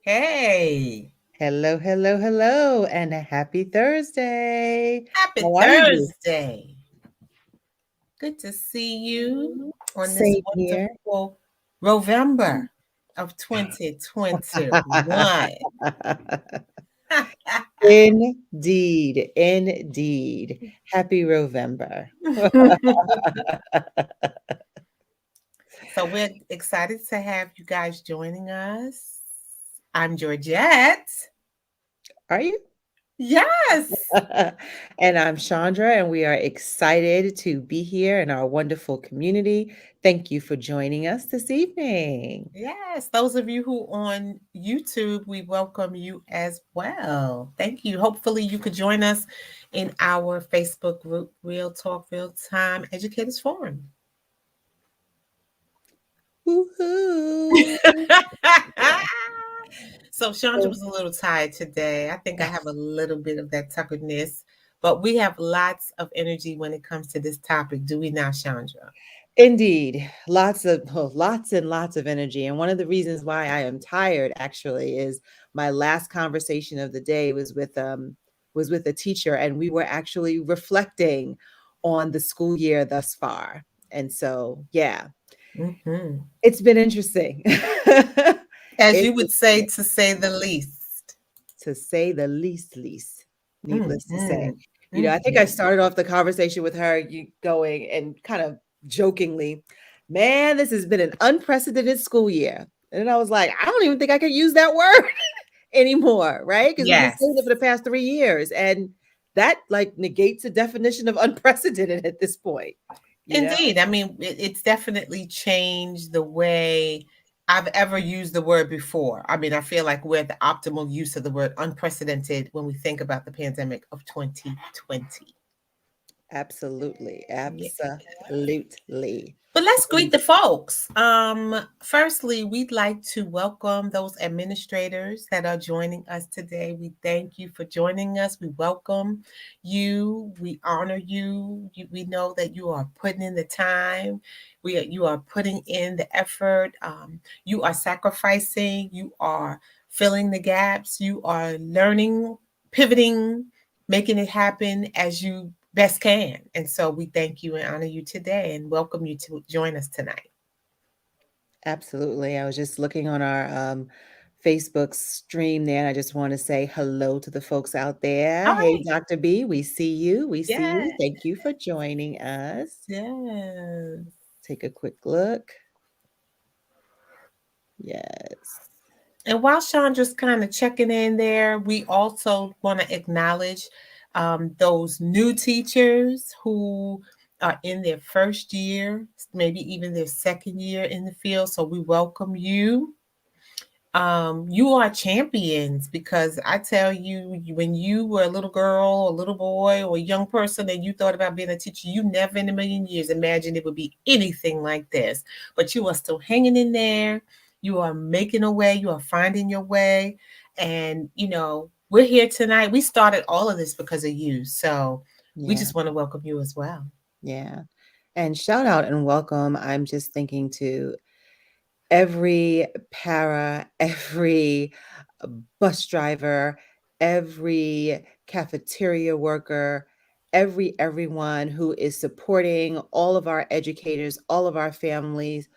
Hey, Hello, hello, hello, and a happy Thursday. happy How are you? Thursday. Good to see you on this Same here. wonderful November of 2021. Indeed, indeed. Happy November. So we're excited to have you guys joining us. I'm Georgette. Are you? Yes. And I'm Chandra, and we are excited to be here in our wonderful community. Thank you for joining us this evening. Yes, those of you who on YouTube, we welcome you as well. Thank you. Hopefully, you could join us in our Facebook group, Real Talk, Real Time Educators Forum. Woohoo! So, Chandra was a little tired today. I think I have a little bit of that tuckeredness, but we have lots of energy when it comes to this topic, do we now, Chandra? Indeed, lots and lots of energy. And one of the reasons why I am tired actually is my last conversation of the day was with a teacher, and we were actually reflecting on the school year thus far. And so, yeah, Hmm. it's been interesting. As It you would has been, say, to say the least. to say the least, needless to say. Hmm. I think I Hmm. started off the conversation with her going and kind of jokingly, man, this has been an unprecedented school year. And then I was like, I don't even think I can use that word anymore, right? Because we've been Yes. saying it for the past 3 years. And that like negates the definition of unprecedented at this point, you know? Indeed. I mean, it's definitely changed the way I've ever used the word before. I mean, I feel like we're at the optimal use of the word unprecedented when we think about the pandemic of 2020. Absolutely. Yeah. Absolutely. But let's greet the folks. Firstly, we'd like to welcome those administrators that are joining us today. We thank you for joining us. We welcome you. We honor you. We know that you are putting in the time. You are putting in the effort. You are sacrificing. You are filling the gaps. You are learning, pivoting, making it happen as you best can. And so we thank you and honor you today and welcome you to join us tonight. Absolutely. I was just looking on our Facebook stream there, and I just want to say hello to the folks out there. All Hey, right. Dr. B, we see you. We see you. Yes. Thank you for joining us. Yes. Take a quick look. Yes. And while Chandra's kind of checking in there, we also want to acknowledge those new teachers who are in their first year, maybe even their second year in the field. So we welcome you. You are champions because I tell you, when you were a little girl, a little boy, or a young person, and you thought about being a teacher, you never in a million years imagined it would be anything like this. But you are still hanging in there. You are making a way. You are finding your way. And, we're here tonight. We started all of this because of you. So we Yeah. just want to welcome you as well. Yeah. And shout out and welcome. I'm just thinking to every para, every bus driver, every cafeteria worker, everyone who is supporting all of our educators, all of our families,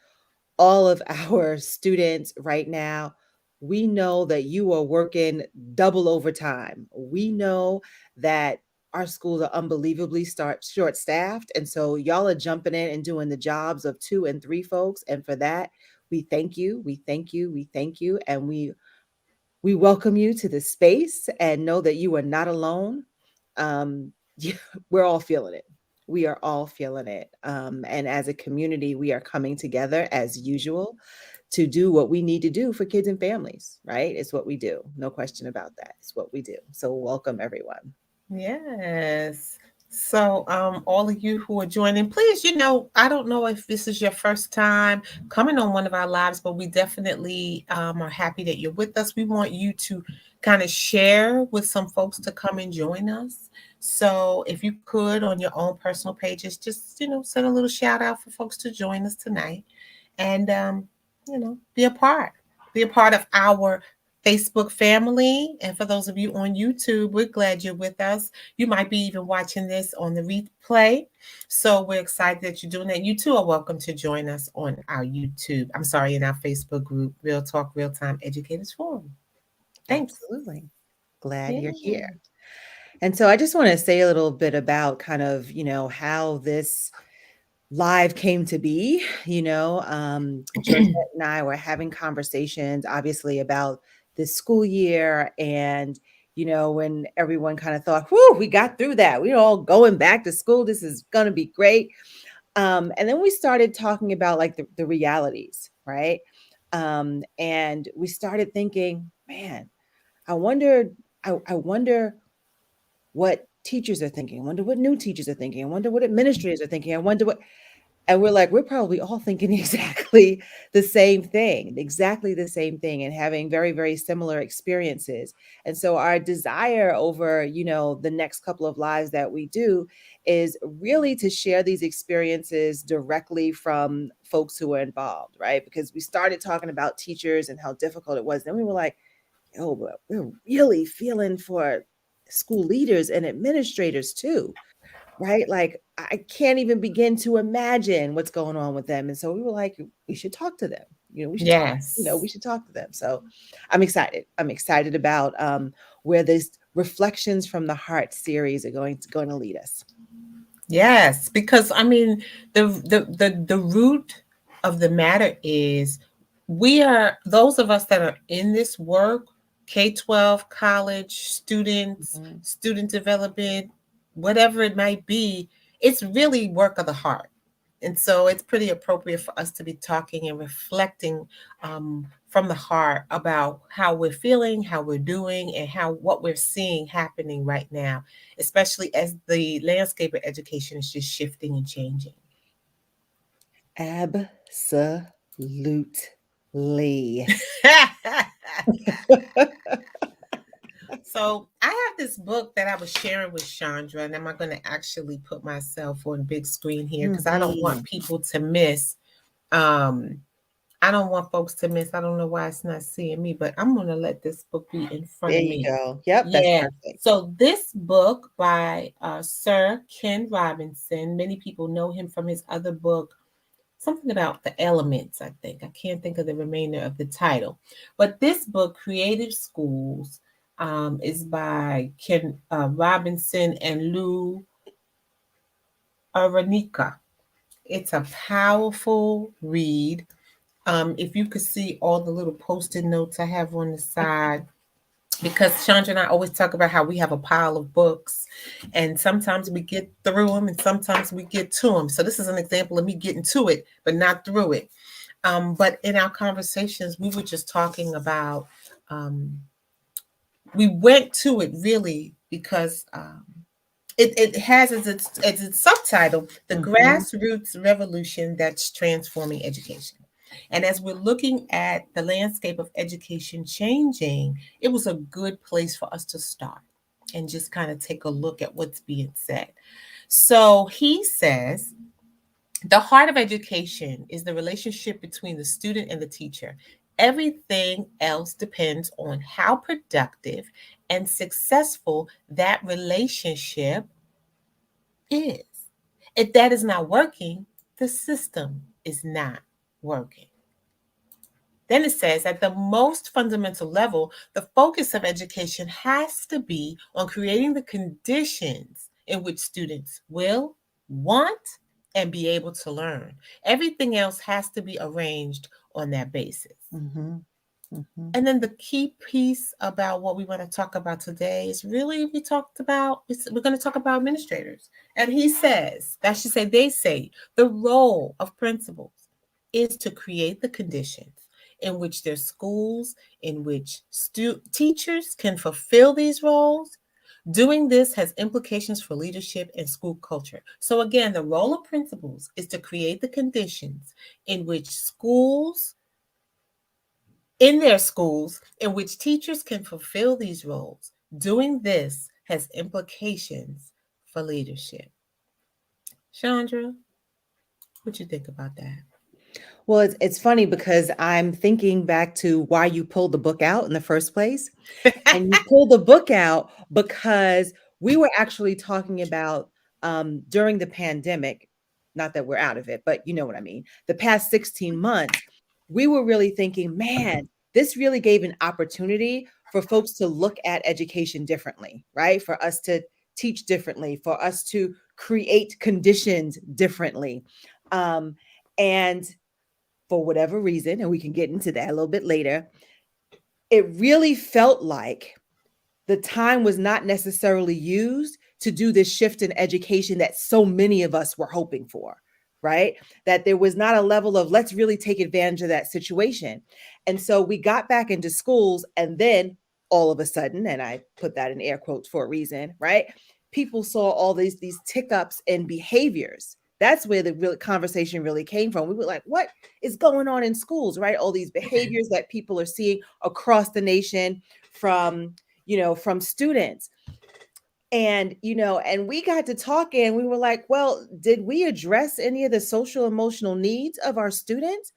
all of our students right now. We know that you are working double overtime. We know that our schools are unbelievably short staffed. And so y'all are jumping in and doing the jobs of 2 and 3 folks. And for that, we thank you. We thank you. We thank you. And we welcome you to this space and know that you are not alone. Um, we're all feeling it. We are all feeling it. And as a community, we are coming together as usual to do what we need to do for kids and families, right? It's what we do. No question about that. It's what we do. So, welcome everyone. Yes. So, all of you who are joining, please, I don't know if this is your first time coming on one of our lives, but we definitely are happy that you're with us. We want you to kind of share with some folks to come and join us. So, if you could on your own personal pages, just, send a little shout out for folks to join us tonight and, be a part of our Facebook family. And for those of you on YouTube, we're glad you're with us. You might be even watching this on the replay. So we're excited that you're doing that. You too are welcome to join us on our YouTube. I'm sorry, in our Facebook group, Real Talk Real Time Educators Forum. Thanks. Absolutely. Glad Yeah. you're here. And so I just want to say a little bit about kind of, how this live came to be. Georgette and I were having conversations, obviously, about this school year. And, when everyone kind of thought, whew, we got through that. We're all going back to school. This is going to be great. And then we started talking about like the realities, right? And we started thinking, man, I wonder, I wonder what teachers are thinking. I wonder what new teachers are thinking. I wonder what administrators are thinking. I wonder what, and we're like, we're probably all thinking exactly the same thing, and having very, very similar experiences. And so our desire over, the next couple of lives that we do is really to share these experiences directly from folks who are involved, right? Because we started talking about teachers and how difficult it was. Then we were like, oh, but we're really feeling for school leaders and administrators too, right? Like, I can't even begin to imagine what's going on with them. And so we were like, we should talk to them. We Yes. should talk to them. So I'm excited. I'm excited about where this Reflections from the Heart series are going to lead us. Yes, because I mean the root of the matter is we are those of us that are in this work, K-12, college, students, Mhm. student development, whatever it might be, it's really work of the heart. And so it's pretty appropriate for us to be talking and reflecting from the heart about how we're feeling, how we're doing, and how what we're seeing happening right now, especially as the landscape of education is just shifting and changing. Absolutely. So I have this book that I was sharing with Chandra, and I'm going to actually put myself on big screen here because I don't want Mhm. people to miss. Um, I don't want folks to miss. I don't know why it's not seeing me, but I'm going to let this book be in front There of you me. go. Yep, that's Yeah. perfect. So this book by Sir Ken Robinson, many people know him from his other book, something about the elements, I think. I can't think of the remainder of the title. But this book, Creative Schools, is by Ken Robinson and Lou Aranika. It's a powerful read. If you could see all the little post-it notes I have on the side, because Chandra and I always talk about how we have a pile of books, and sometimes we get through them, and sometimes we get to them. So this is an example of me getting to it, but not through it. But in our conversations, we were just talking about. We went to it really because it has as its subtitle, the Mhm. grassroots revolution that's transforming education. And as we're looking at the landscape of education changing, it was a good place for us to start and just kind of take a look at what's being said. So he says the heart of education is the relationship between the student and the teacher. Everything else depends on how productive and successful that relationship is. If that is not working, the system is not working. Then it says at the most fundamental level, the focus of education has to be on creating the conditions in which students will, want, and be able to learn. Everything else has to be arranged on that basis. Mhm. Mhm. And then the key piece about what we want to talk about today is really we're going to talk about administrators. And he says, I should say, they say the role of principals is to create the conditions in which their schools, in which teachers can fulfill these roles. Doing this has implications for leadership and school culture. So, again, the role of principals is to create the conditions in which in their schools in which teachers can fulfill these roles. Doing this has implications for leadership. Chandra, what you think about that? Well, it's funny because I'm thinking back to why you pulled the book out in the first place. And you pulled the book out because we were actually talking about during the pandemic, not that we're out of it, but you know what I mean. The past 16 months, we were really thinking, man, this really gave an opportunity for folks to look at education differently, right? For us to teach differently, for us to create conditions differently. Um, and for whatever reason, and we can get into that a little bit later, it really felt like the time was not necessarily used to do this shift in education that so many of us were hoping for, right? That there was not a level of let's really take advantage of that situation. And so we got back into schools, and then all of a sudden, and I put that in air quotes for a reason, right? People saw all these tick ups in behaviors. That's where the real conversation really came from. We were like, what is going on in schools, right? All these behaviors that people are seeing across the nation from from students. And and we got to talking, and we were like, well, did we address any of the social emotional needs of our students?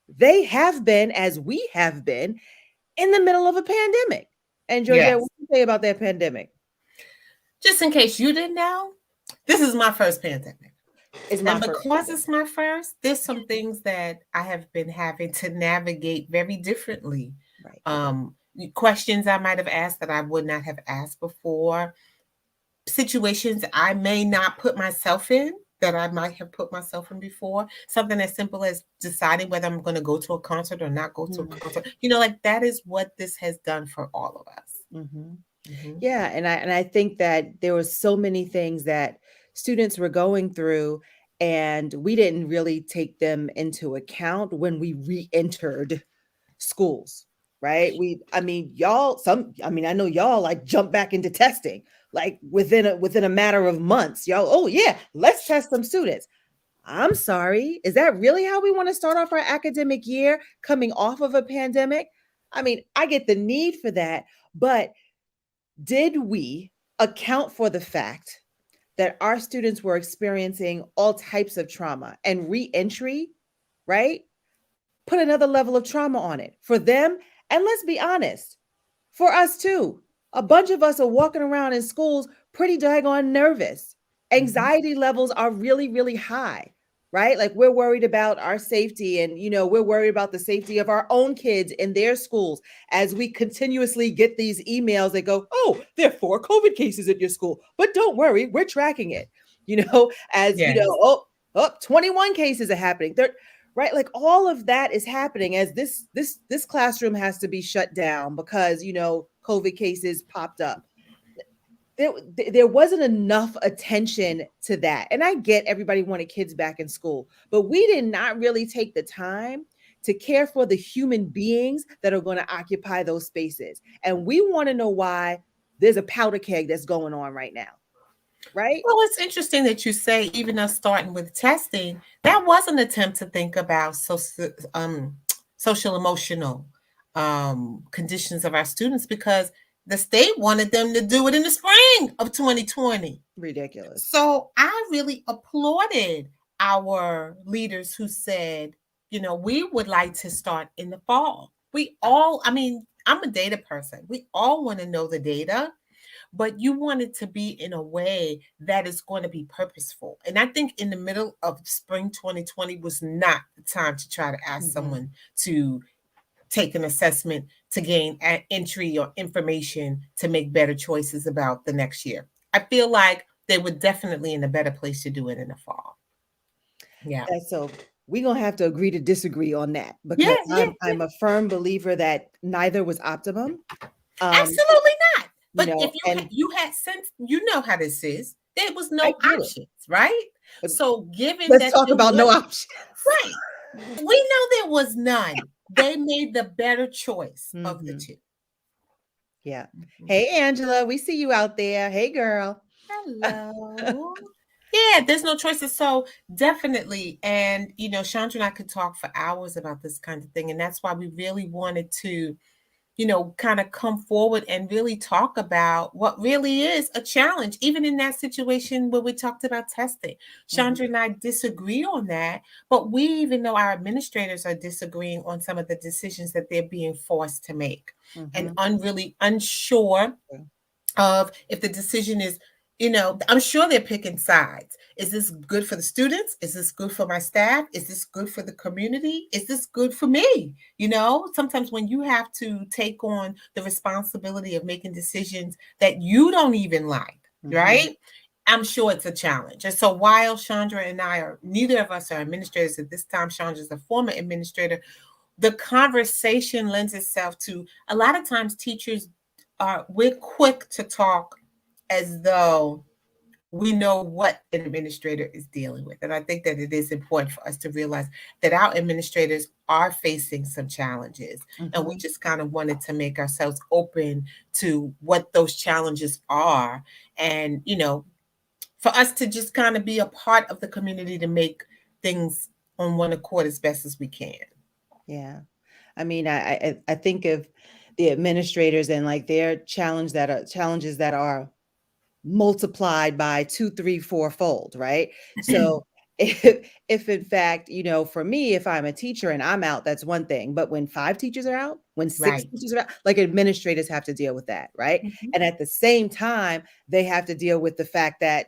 They have been, as we have been, in the middle of a pandemic. And Georgette, Yes. what do you say about that pandemic? Just in case you didn't know, this is my first pandemic. It's my And first because pandemic. it's my first, there's some things that I have been having to navigate very differently. Right. Um, Questions I might have asked that I would not have asked before, situations I may not put myself in that I might have put myself in before. Something as simple as deciding whether I'm going to go to a concert or not go to a Mm-hmm. concert. Like that is what this has done for all of us. Mm-hmm. Hmm. Yeah, and I think that there were so many things that students were going through, and we didn't really take them into account when we re-entered schools, right? I mean, I know y'all like jump back into testing like within a matter of months. Y'all, oh yeah, let's test some students. I'm sorry, is that really how we want to start off our academic year coming off of a pandemic? I mean, I get the need for that, but did we account for the fact that our students were experiencing all types of trauma and reentry, right? Put another level of trauma on it for them. And let's be honest, for us too. A bunch of us are walking around in schools pretty daggone nervous. Hmm. Anxiety levels are really, really high, right? Like we're worried about our safety, and we're worried about the safety of our own kids in their schools as we continuously get these emails that go, oh, there are 4 COVID cases at your school, but don't worry, we're tracking it. As Yes. oh, 21 cases are happening. Right, like all of that is happening as this classroom has to be shut down because COVID cases popped up. There wasn't enough attention to that, and I get everybody wanted kids back in school, but we did not really take the time to care for the human beings that are going to occupy those spaces. And we want to know why there's a powder keg that's going on right now, right? Well, it's interesting that you say, even us starting with testing, that was an attempt to think about social emotional conditions of our students because the state wanted them to do it in the spring of 2020. Ridiculous. So I really applauded our leaders who said, we would like to start in the fall. I mean, I'm a data person. We all want to know the data, but you want it to be in a way that is going to be purposeful. And I think in the middle of spring 2020 was not the time to try to ask Mm-hmm. someone to take an assessment to gain entry or information to make better choices about the next year. I feel like they were definitely in a better place to do it in the fall. Yeah. And so we're gonna have to agree to disagree on that Yeah, because yeah, I'm a firm believer that neither was optimum. Um, absolutely not. But if and you had sense, you know how this is. There was I no get it. options, right? But So given let's that talk there about no was option. right, we know there was none. They made the better choice of the Hmm. two. Yeah. Mhm. Hey, Angela, we see you out there. Hey, girl. Hello. Yeah, there's no choices. So definitely, and Chandra and I could talk for hours about this kind of thing, and that's why we really wanted to kind of come forward and really talk about what really is a challenge, even in that situation where we talked about testing. Mhm. Chandra and I disagree on that, but we even know our administrators are disagreeing on some of the decisions that they're being forced to make and Mhm. really unsure Yeah. of if the decision is, I'm sure they're picking sides. Is this good for the students? Is this good for my staff? Is this good for the community? Is this good for me? Sometimes when you have to take on the responsibility of making decisions that you don't even like, Mhm. right? I'm sure it's a challenge. And so while Chandra and I are, neither of us are administrators at this time, Chandra's a former administrator, the conversation lends itself to a lot of times teachers we're quick to talk as though we know what an administrator is dealing with. And I think that it is important for us to realize that our administrators are facing some challenges. And we Mhm. just kind of wanted to make ourselves open to what those challenges are. And, for us to just kind of be a part of the community to make things on one accord as best as we can. Yeah. I mean, I think of the administrators and like their challenges that are multiplied by two, three, fourfold, right? So if in fact, for me, if I'm a teacher and I'm out, that's one thing. But when five teachers are out, when six Right. teachers are out, like administrators have to deal with that, right? Mhm. And at the same time, they have to deal with the fact that,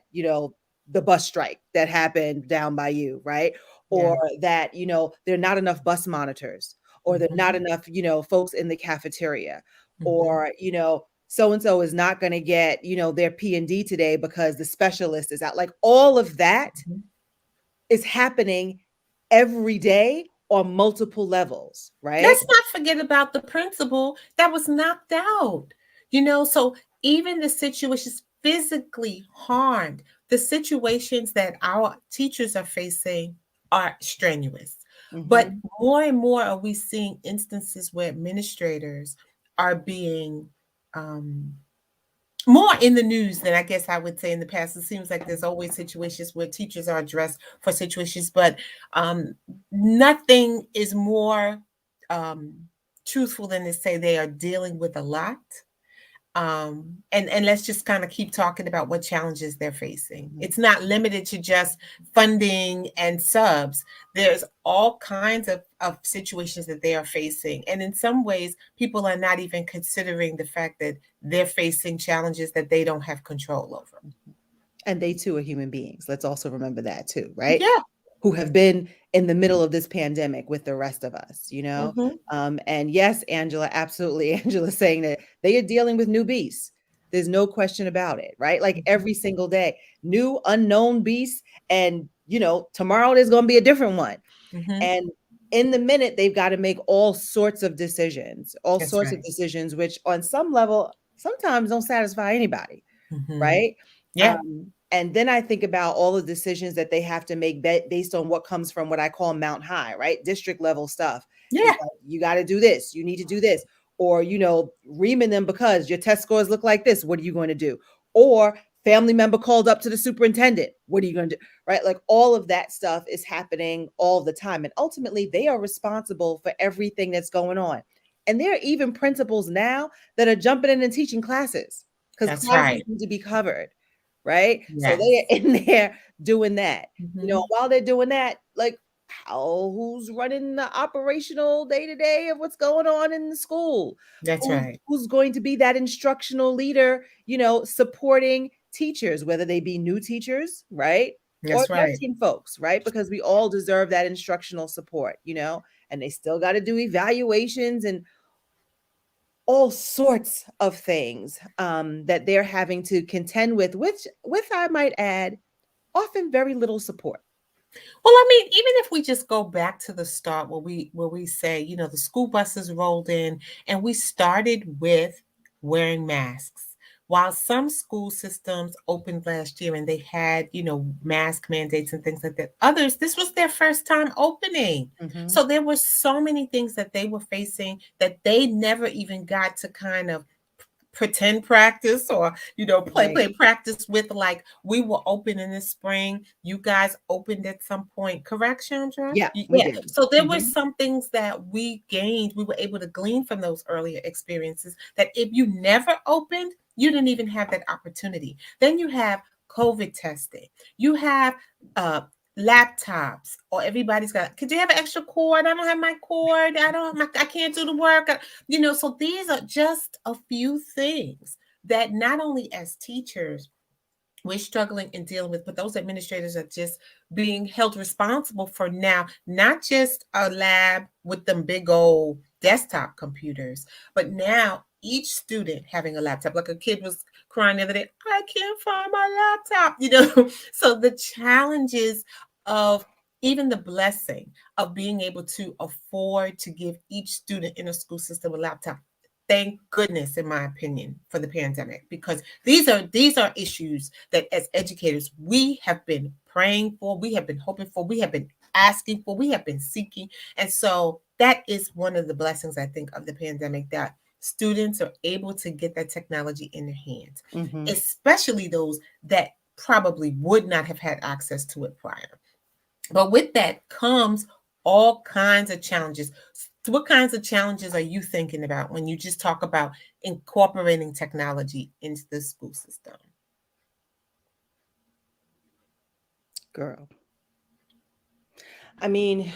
the bus strike that happened down by you, right? Or Yeah. that, there are not enough bus monitors, or there are not Mhm. enough, folks in the cafeteria, Mhm. or, so and so is not going to get, their P&D today because the specialist is out. Like all of that Mhm. is happening every day on multiple levels, right? Let's not forget about the principal that was knocked out. So even the situations physically harmed, the situations that our teachers are facing are strenuous. But Mhm. more and more are we seeing instances where administrators are being um, more in the news than I guess I would say in the past. It seems like there's always situations where teachers are addressed for situations, but um, nothing is more um, truthful than to say they are dealing with a lot. And let's just kind of keep talking about what challenges they're facing. Mhm. It's not limited to just funding and subs. There's all kinds of situations that they are facing. And in some ways, people are not even considering the fact that they're facing challenges that they don't have control over. And they too are human beings. Let's also remember that too, right? Yeah. Who have been in the middle of this pandemic with the rest of us, you know? Hmm. And yes, Angela, absolutely. Angela saying that they are dealing with new beasts. There's no question about it, right? Like every single day, new unknown beasts. And, tomorrow there's going to be a different one. Hmm. And in the minute, they've got to make all That's sorts of right. decisions, which on some level sometimes don't satisfy anybody, Hmm. right? Yeah. And then I think about all the decisions that they have to make based on what comes from what I call Mount High, right? District level stuff. It's Yeah. like, you got to do this, you need to do this, or, reaming them because your test scores look like this. What are you going to do? Or family member called up to the superintendent. What are you going to do? Right? Like all of that stuff is happening all the time. And ultimately, they are responsible for everything that's going on. And there are even principals now that are jumping in and teaching classes because That's classes right. need to be covered, right? So they Yes. are in there doing that. Hmm. While they're doing that, like who's running the operational day to day of what's going on in the school? That's right. Who's going to be that instructional leader, supporting teachers, whether they be new teachers, right? Or That's right. veteran folks, right? Because we all deserve that instructional support, and they still got to do evaluations and all sorts of things that they're having to contend with I might add, often very little support. Well, I mean, even if we just go back to the start where we say, the school buses rolled in and we started with wearing masks. While some school systems opened last year and they had, mask mandates and things like that, others, this was their first time opening. Hmm. So there were so many things that they were facing that they never even got to kind of pretend practice, or Right. play practice with, like, we were open in the spring, you guys opened at some point, correct, Chandra? Yeah, we Yeah, did. so there were Mhm. some things that we were able to glean from those earlier experiences, that if you never opened, you didn't even have that opportunity. Then you have COVID testing, you have uh laptops, or everybody's got, could you have an extra cord? I don't have my cord, I can't do the work. So these are just a few things that not only as teachers we're struggling and dealing with, but those administrators are just being held responsible for now, not just a lab with them big old desktop computers, but now each student having a laptop. Like a kid was crying the other day, I can't find my laptop. So the challenges of, even the blessing of being able to afford to give each student in a school system a laptop, thank goodness, in my opinion, for the pandemic, because these are issues that as educators we have been praying for, we have been hoping for, we have been asking for, we have been seeking. And so that is one of the blessings, I think, of the pandemic, that students are able to get that technology in their hands, Mhm. especially those that probably would not have had access to it prior. But with that comes all kinds of challenges. So what kinds of challenges are you thinking about when you just talk about incorporating technology into the school system? Girl. I mean,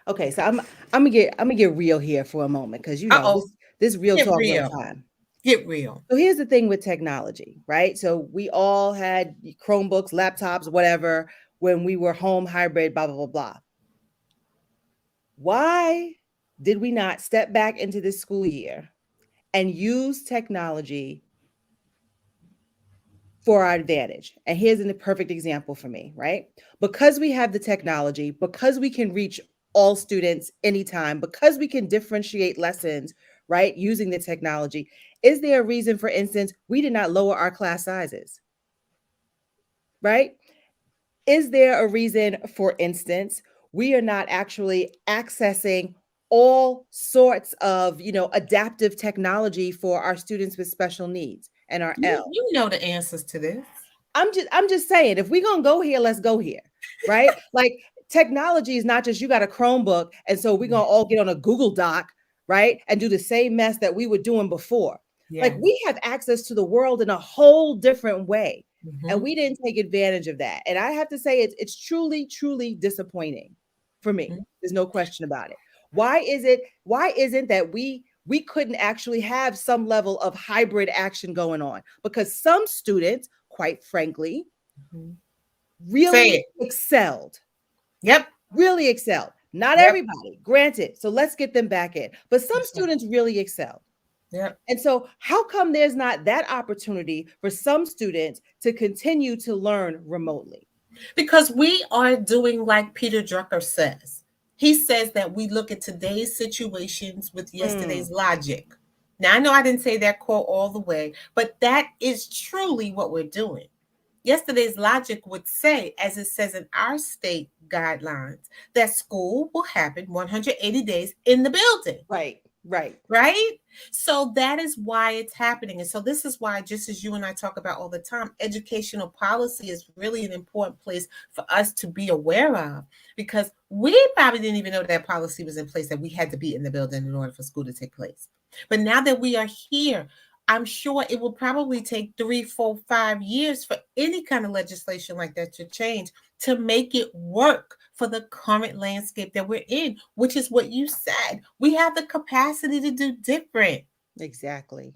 okay, so I'm gonna get real here for a moment, because Uh-oh, this real get talk, real real. time. Get real. So here's the thing with technology, right? So we all had Chromebooks, laptops, whatever, when we were home hybrid, blah blah blah blah. Why did we not step back into this school year and use technology for our advantage? And here's a perfect example for me, right? Because we have the technology, because we can reach all students anytime, because we can differentiate lessons, right, using the technology, is there a reason, for instance, we did not lower our class sizes, right? Is there a reason, for instance, we are not actually accessing all sorts of, adaptive technology for our students with special needs and our You L? you know the answers to this. I'm just saying, if we're gonna go here, let's go here, right? Like, technology is not just you got a Chromebook, and so we're gonna all get on a Google Doc, right? And do the same mess that we were doing before. Like, Yes. we have access to the world in a whole different way. And Hmm. we didn't take advantage of that. And I have to say, it's truly, truly disappointing for me. There's no question about it. Why isn't that we couldn't actually have some level of hybrid action going on? Because some students, quite frankly, Hmm. Say really it. excelled, Yep. really excelled. Not Yep. everybody, granted. So let's get them back in. But some That's right. students really excelled. Yep. And so, how come there's not that opportunity for some students to continue to learn remotely? Because we are doing like Peter Drucker says. He says that we look at today's situations with Mm, yesterday's logic. Now, I know I didn't say that quote all the way, but that is truly what we're doing. Yesterday's logic would say, as it says in our state guidelines, that school will happen 180 days in the building, right, right. right? So that is why it's happening. And so this is why, just as you and I talk about all the time, educational policy is really an important place for us to be aware of, because we probably didn't even know that policy was in place, that we had to be in the building in order for school to take place. But now that we are here, I'm sure it will probably take 3, 4, 5 years for any kind of legislation like that to change, to make it work for the current landscape that we're in, which is what you said. We have the capacity to do different, Exactly,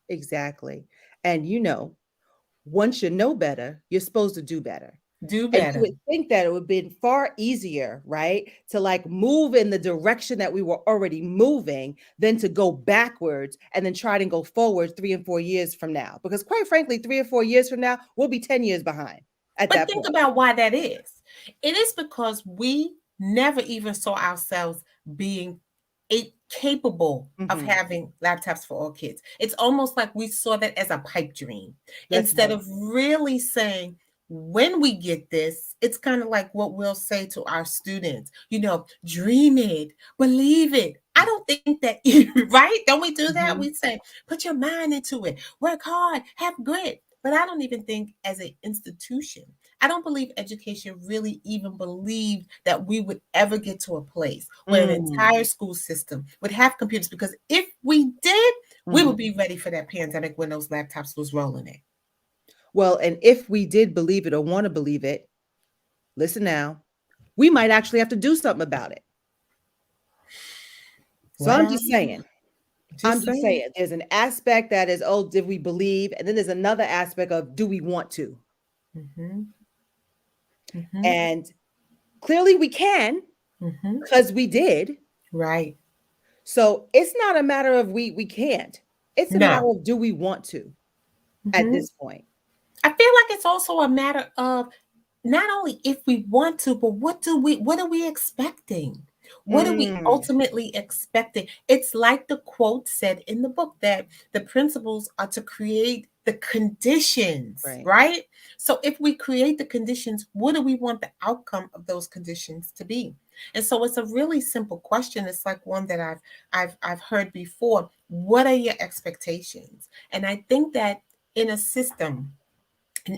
exactly. And once you know better, you're supposed to do better. do And you better. would think that it would be far easier, right, to like move in the direction that we were already moving than to go backwards and then try to go forward 3 and 4 years from now. Because quite frankly, 3 or 4 years from now, we'll be 10 years behind at But that think point. about why that is. It is because we never even saw ourselves being capable of Hmm. having laptops for all kids. It's almost like we saw that as a pipe dream, That's instead right. of really saying, when we get this, it's kind of like what we'll say to our students, dream it, believe it. I don't think that, right? Don't we do that? We Mhm. say, put your mind into it, work hard, have grit. But I don't even think as an institution, I don't believe education really even believed that we would ever get to a place where an Mm. entire school system would have computers. Because if we did, we would Mhm. be ready for that pandemic when those laptops was rolling in. Well, and if we did believe it or wanna believe it, listen now, we might actually have to do something about it. So I'm Well, just saying. I'm just just saying. saying, there's an aspect that is, "Oh, did we believe?" And then there's another aspect of, "Do we want to?" Hmm. Hmm. And clearly we can, Hmm. because we did. Right. So it's not a matter of we can't. It's a matter No. of, do we want to at Hmm. this point? I feel like it's also a matter of not only if we want to, but what are we expecting? What are we Mm, ultimately expecting? It's like the quote said in the book that the principles are to create the conditions, right. right? So if we create the conditions, what do we want the outcome of those conditions to be? And so it's a really simple question. It's like one that I've heard before. What are your expectations? And I think that in a system,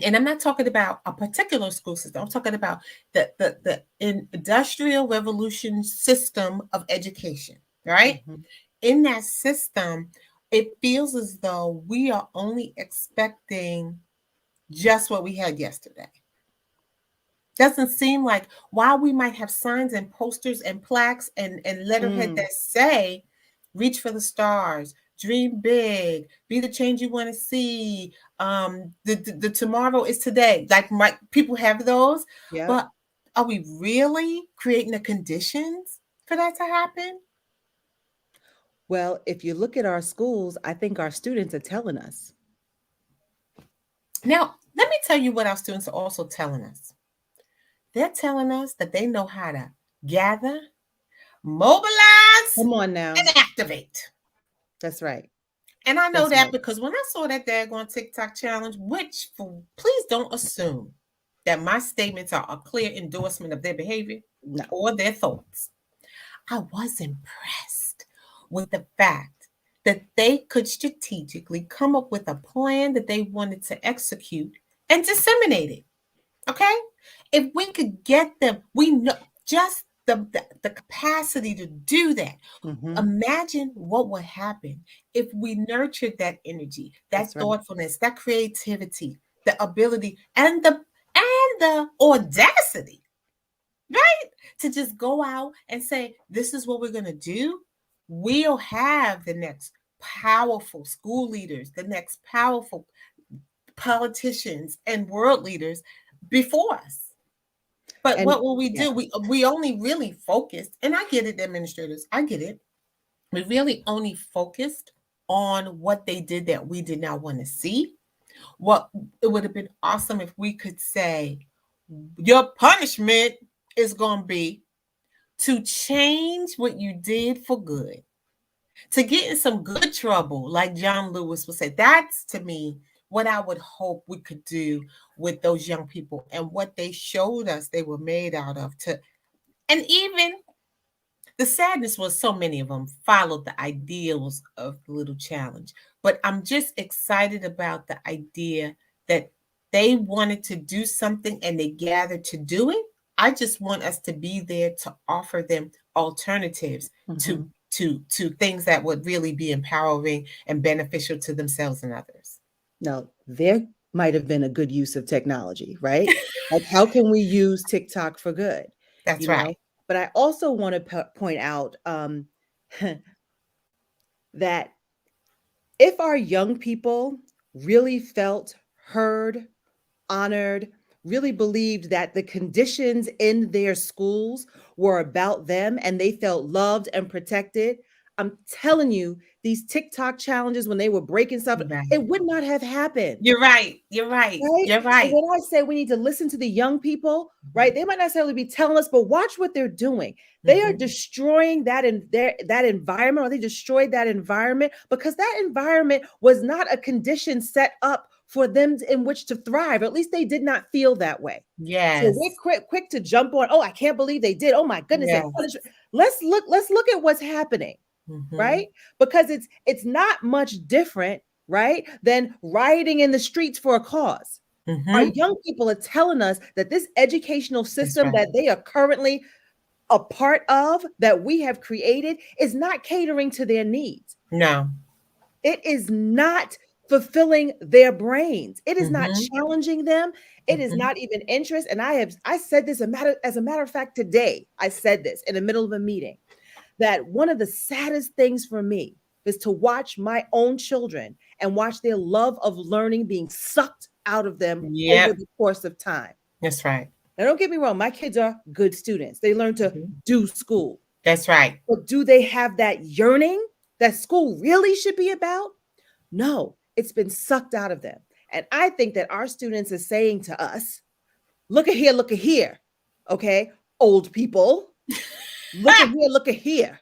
and I'm not talking about a particular school system. I'm talking about the industrial revolution system of education, right? Mhm. In that system, it feels as though we are only expecting just what we had yesterday. Doesn't seem like, while we might have signs and posters and plaques and letterhead Mm, that say, reach for the stars, dream big, be the change you want to see. The tomorrow is today. Like, people have those, yep. but are we really creating the conditions for that to happen? Well, if you look at our schools, I think our students are telling us. Now, let me tell you what our students are also telling us. They're telling us that they know how to gather, mobilize, Come on now. and activate. That's right. And I know That's that right. because when I saw that daggone TikTok challenge, which, please don't assume that my statements are a clear endorsement of their behavior No. or their thoughts. I was impressed with the fact that they could strategically come up with a plan that they wanted to execute and disseminate it. Okay? If we could get them, we know just the capacity to do that. Mhm. Imagine what would happen if we nurtured that energy, that That's right. thoughtfulness, that creativity, the ability, and the audacity, right? To just go out and say, this is what we're gonna do. We'll have the next powerful school leaders, the next powerful politicians and world leaders before us. But And what will we yeah. do? We only really focused, and I get it, administrators, I get it. We really only focused on what they did that we did not want to see. What it would have been awesome if we could say, your punishment is going to be to change what you did for good, to get in some good trouble, like John Lewis would say. That's, to me, what I would hope we could do with those young people and what they showed us they were made out of. And even the sadness was so many of them followed the ideals of the little challenge. But I'm just excited about the idea that they wanted to do something and they gathered to do it. I just want us to be there to offer them alternatives to Mhm. to things that would really be empowering and beneficial to themselves and others. Now, there might have been a good use of technology, right? Like, how can we use TikTok for good? That's You know? right. But I also want to point out that if our young people really felt heard, honored, really believed that the conditions in their schools were about them and they felt loved and protected, I'm telling you, these TikTok challenges, when they were breaking stuff, Right. it would not have happened. You're right. You're right. Right? You're So right. when I say we need to listen to the young people, right? Mhm. They might not necessarily be telling us, but watch what they're doing. They are Mhm. destroying that environment, or they destroyed that environment because that environment was not a condition set up for them in which to thrive. Or at least they did not feel that way. So we're Yes. quick to jump on. Oh, I can't believe they did. Oh my goodness, they're Yes. punishment. Let's look at what's happening. Mm-hmm. right? Because it's not much different, right, than rioting in the streets for a cause. Our Mm-hmm. young people are telling us that this educational That's system right. that they are currently a part of, that we have created, is not catering to their needs. No. It is not fulfilling their brains. It is not Mm-hmm. challenging them. It is Mm-hmm. not even interest. And I said this as a matter of fact today. I said this in the middle of a meeting, that one of the saddest things for me is to watch my own children and watch their love of learning being sucked out of them over Yep. the course of time. That's right. Now, don't get me wrong, my kids are good students. They learn to Mm-hmm. do school. That's right. But do they have that yearning that school really should be about? No, it's been sucked out of them. And I think that our students are saying to us, look at here, okay, old people, look at here.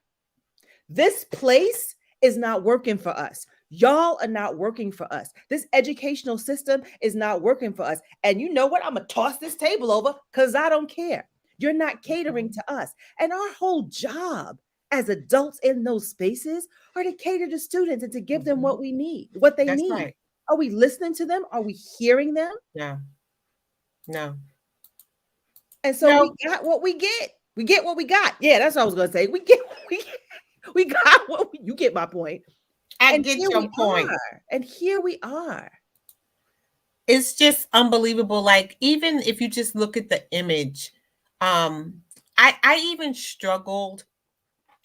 This place is not working for us. Y'all are not working for us. This educational system is not working for us. And you know what? I'm going to toss this table over because I don't care. You're not catering Mhm. to us. And our whole job as adults in those spaces are to cater to students and to give them Mhm. what we need, what they That's need. right. Are we listening to them? Are we hearing them? No. No. And so we No. got what we get. We get what we got. Yeah, that's what I was going to say. We get what we get. We got what you get my point. I And get here your we point. are. And here we are. It's just unbelievable. Like, even if you just look at the image, um, I even struggled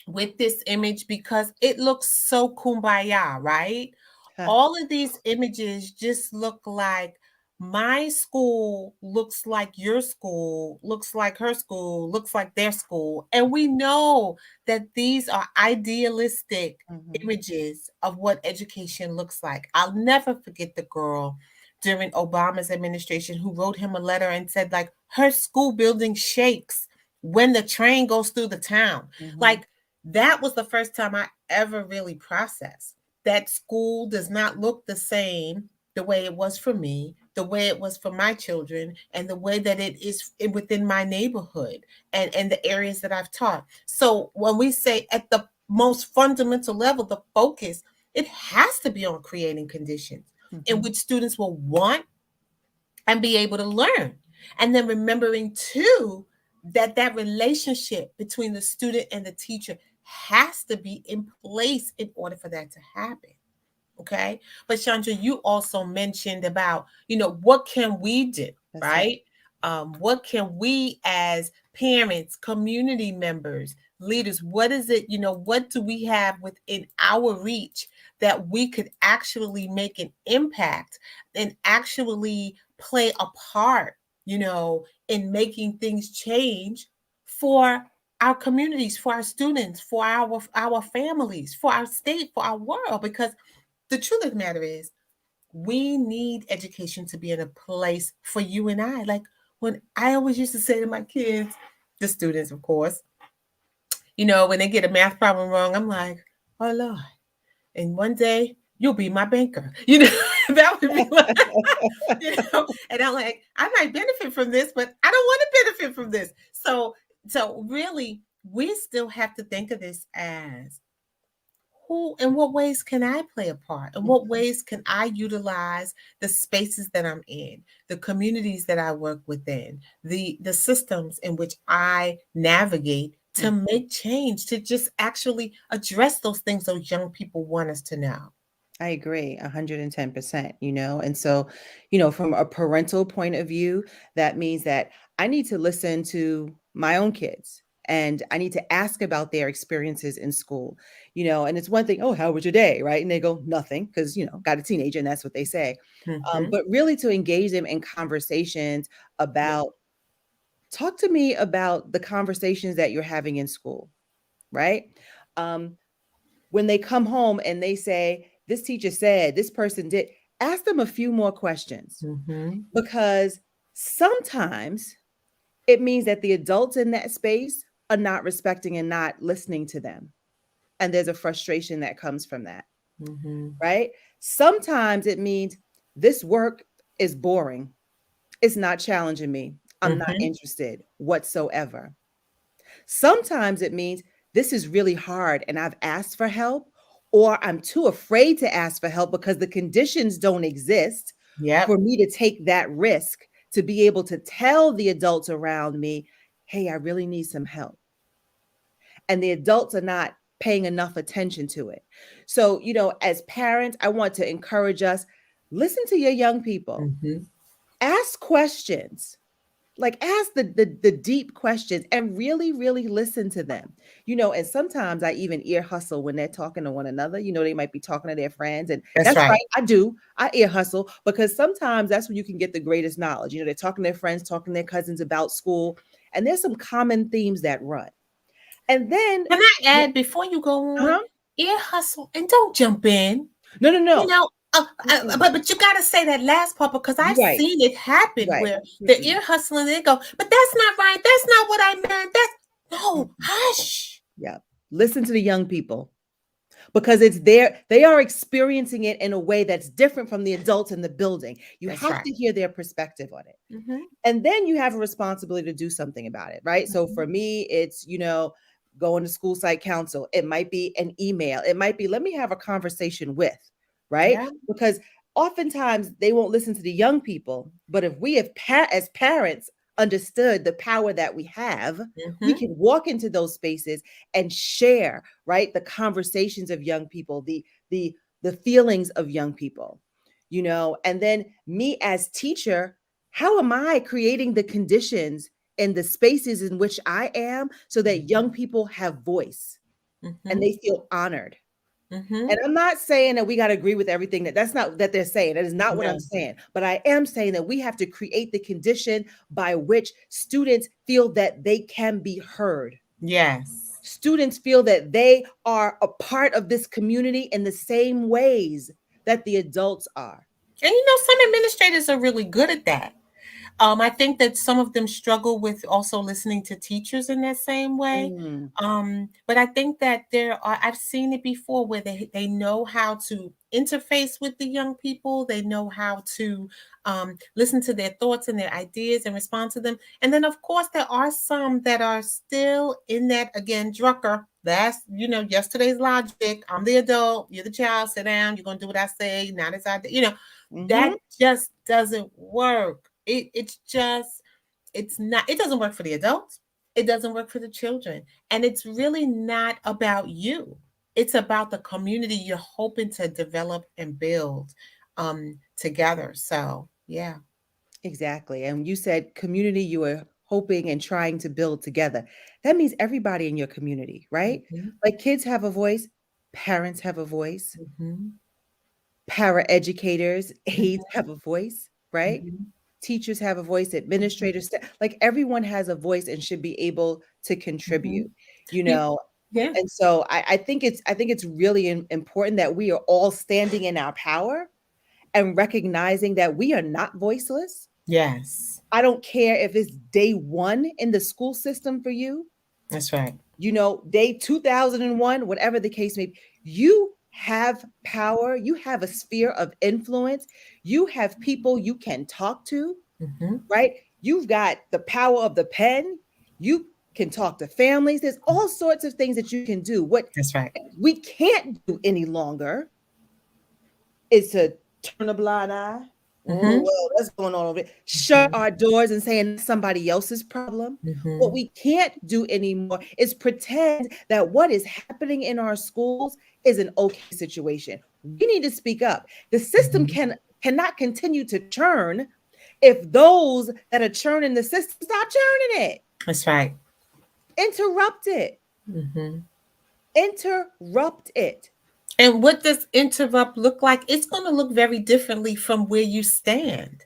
with this image because it looks so kumbaya, right? Huh. All of these images just look like my school looks like your school, looks like her school, looks like their school. And we know that these are idealistic Mhm. images of what education looks like. I'll never forget the girl during Obama's administration who wrote him a letter and said, like, her school building shakes when the train goes through the town. Mhm. Like, that was the first time I ever really processed that school does not look the same the way it was for me, the way it was for my children, and the way that it is within my neighborhood and the areas that I've taught. So when we say at the most fundamental level, the focus, it has to be on creating conditions in Mhm. which students will want and be able to learn. And then remembering too that that relationship between the student and the teacher has to be in place in order for that to happen. Okay. But Chandra, you also mentioned about, what can we do, That's right. right? What can we as parents, community members, leaders, what is it, what do we have within our reach that we could actually make an impact and actually play a part, in making things change for our communities, for our students, for our families, for our state, for our world? Because the truth of the matter is, we need education to be in a place for you and I. Like, when I always used to say to my kids, the students, of course, when they get a math problem wrong, I'm like, oh Lord, and one day you'll be my banker. That would be like, and I'm like, I might benefit from this, but I don't want to benefit from this. So really, we still have to think of this as, who, in what ways can I play a part? In what Mhm. ways can I utilize the spaces that I'm in, the communities that I work within, the systems in which I navigate to Mhm. make change, to just actually address those things those young people want us to know. I agree 110%, And so, from a parental point of view, that means that I need to listen to my own kids and I need to ask about their experiences in school, and it's one thing, oh, how was your day? Right. And they go, nothing, because, got a teenager and that's what they say. Mm-hmm. But really to engage them in conversations Yeah. about, talk to me about the conversations that you're having in school, right? Um, when they come home and they say, this teacher said, this person did, ask them a few more questions, Mm-hmm. because sometimes it means that the adults in that space are not respecting and not listening to them. And there's a frustration that comes from that, Mm-hmm. right? Sometimes it means this work is boring. It's not challenging me. I'm not Mm-hmm. interested whatsoever. Sometimes it means this is really hard and I've asked for help, or I'm too afraid to ask for help because the conditions don't exist Yep. for me to take that risk to be able to tell the adults around me, hey, I really need some help. And the adults are not paying enough attention to it. So, as parents, I want to encourage us, listen to your young people, Hmm. ask questions, like ask the deep questions and really listen to them. And sometimes I even ear hustle when they're talking to one another. They might be talking to their friends, and That's that's right, right. I ear hustle, because sometimes that's when you can get the greatest knowledge. They're talking to their friends, talking to their cousins about school, and there's some common themes that run. And then Can I add before you go on? uh-huh. Ear hustle and don't jump in. No, no, You no. know, Mm-mm. but you got to say that last part, because You I've right. seen it You happen right. where the Mm-mm. ear hustling, they go, but that's not right. That's not what I meant. That's no, Mm-mm. hush. Yeah. Listen to the young people, because they are experiencing it in a way that's different from the adults in the building. You That's have right. to hear their perspective on it. Hmm. And then you have a responsibility to do something about it, right? So Hmm. for me, it's, going to school site council. It might be an email. It might be, let me have a conversation with, right? Yeah. Because oftentimes they won't listen to the young people. But if we have, as parents, understood the power that we have, we Hmm. can walk into those spaces and share, right? The conversations of young people, the feelings of young people, and then me as teacher, how am I creating the conditions and the spaces in which I am so that young people have voice and Hmm. they feel honored? Hmm. And I'm not saying that we got to agree with everything that's not that they're saying. That is not what I'm No. saying. But I am saying that we have to create the condition by which students feel that they can be heard. Yes. Students feel that they are a part of this community in the same ways that the adults are. And some administrators are really good at that. I think that some of them struggle with also listening to teachers in that same way. Mm, But I think that I've seen it before where they know how to interface with the young people. They know how to listen to their thoughts and their ideas and respond to them. And then, of course, there are some that are still in that, again, Drucker. That's, yesterday's logic. I'm the adult, you're the child, sit down, you're going to do what I say, not as I do. That mhm. just doesn't work. It's just, it's not, it doesn't work for the adults. It doesn't work for the children. And it's really not about you. It's about the community you're hoping to develop and build together. So, yeah. Exactly. And you said community you are hoping and trying to build together. That means everybody in your community, right? Hmm. Like kids have a voice, parents have a voice, Hmm. para educators, aides Hmm. have a voice, right? Hmm. Teachers have a voice, administrators, like everyone has a voice and should be able to Hmm. contribute, you know. Yeah. And so I think it's really important that we are all standing in our power and recognizing that we are not voiceless. Yes. I don't care if it's day one in the school system for you, That's right. day 2001, whatever the case may be. You have power, you have a sphere of influence, you have people you can talk to, Hmm. right? You've got the power of the pen, you can talk to families. There's all sorts of things that you can do. What That's right. we can't do any longer is to turn a blind eye. Oh, Hmm. well, that's going on over there. Shut our doors and saying that's somebody else's problem. What Hmm. we can't do anymore is pretend that what is happening in our schools is an okay situation. We need to speak up. The system Hmm. cannot continue to churn if those that are churning the system stop churning it. That's right. Interrupt it. Hmm. Interrupt it. And what does interrupt look like? It's going to look very differently from where you stand.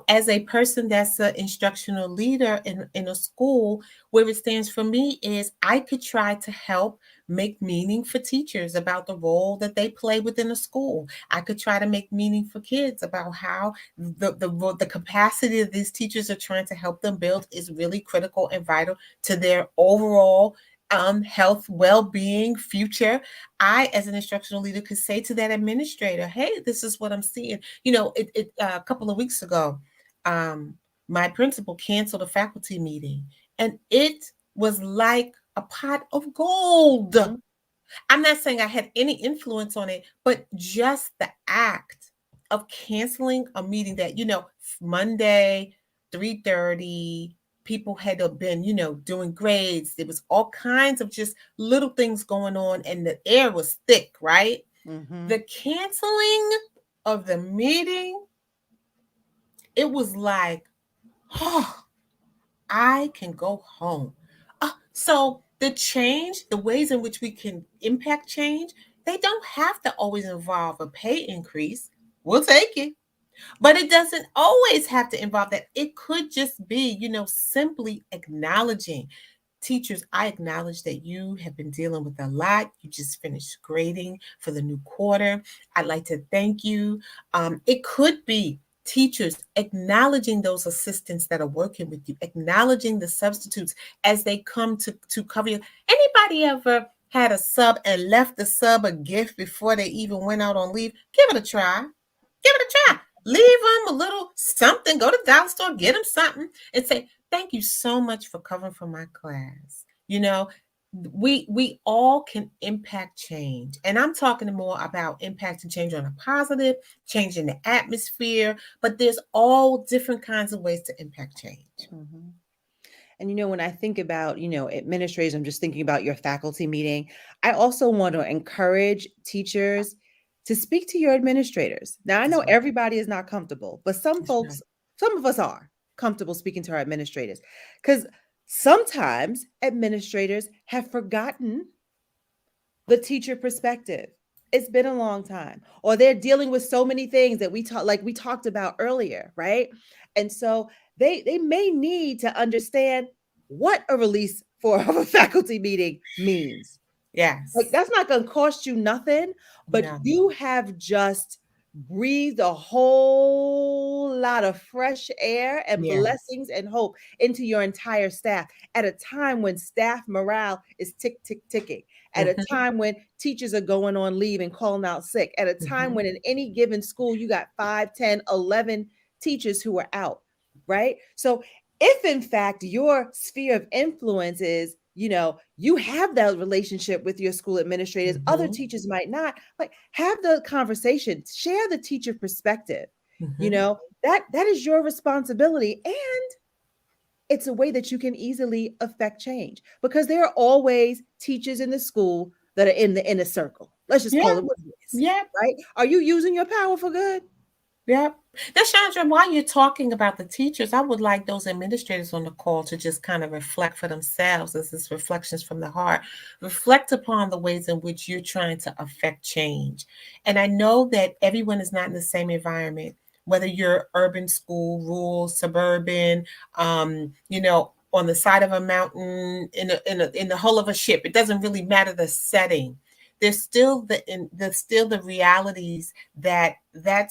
As a person that's an instructional leader in a school, where it stands for me is I could try to help make meaning for teachers about the role that they play within a school. I could try to make meaning for kids about how the capacity that these teachers are trying to help them build is really critical and vital to their overall health, well-being, future. I, as an instructional leader, could say to that administrator, "Hey, this is what I'm seeing." A couple of weeks ago, um, my principal canceled a faculty meeting, and it was like a pot of gold. Mhm. I'm not saying I had any influence on it, but just the act of canceling a meeting that, Monday, 3:30, people had to been, doing grades. There was all kinds of just little things going on and the air was thick, right? Mhm. The canceling of the meeting, it was like, oh, I can go home. So the change, the ways in which we can impact change, they don't have to always involve a pay increase. We'll take it. But it doesn't always have to involve that. It could just be, simply acknowledging. Teachers, I acknowledge that you have been dealing with a lot. You just finished grading for the new quarter. I'd like to thank you. It could be teachers acknowledging those assistants that are working with you, acknowledging the substitutes as they come to cover you. Anybody ever had a sub and left the sub a gift before they even went out on leave? Give it a try. Give it a try. Leave them a little something. Go to the dollar store, get them something, and say, "Thank you so much for covering for my class." We all can impact change, and I'm talking more about impacting change on a positive, changing the atmosphere. But there's all different kinds of ways to impact change. Mhm. And when I think about, administrators, I'm just thinking about your faculty meeting. I also want to encourage teachers to speak to your administrators. Now, I That's know right. everybody is not comfortable, but That's right. some of us are comfortable speaking to our administrators because sometimes administrators have forgotten the teacher perspective. It's been a long time, or they're dealing with so many things that we talked about earlier, right? And so they may need to understand what a release for of a faculty meeting means. Like, Yes. that's not going to cost you nothing, but No. you have just breathed a whole lot of fresh air and Yes. blessings and hope into your entire staff at a time when staff morale is ticking, at a Hmm. time when teachers are going on leave and calling out sick, at a time Hmm. when in any given school you got 5, 10, 11 teachers who are out, right? So if in fact your sphere of influence is, you have that relationship with your school administrators, other Hmm. teachers might not, like, have the conversation, share the teacher perspective. Hmm. That is your responsibility, and it's a way that you can easily affect change because there are always teachers in the school that are in the inner circle. Let's just call Yeah. it what it is, Yeah. right? Are you using your power for good? Yep. Now, Chandra, while you're talking about the teachers, I would like those administrators on the call to just kind of reflect for themselves. This is reflections from the heart. Reflect upon the ways in which you're trying to affect change. And I know that everyone is not in the same environment, whether you're urban school, rural, suburban, on the side of a mountain, in the hull of a ship. It doesn't really matter the setting. There's still the realities that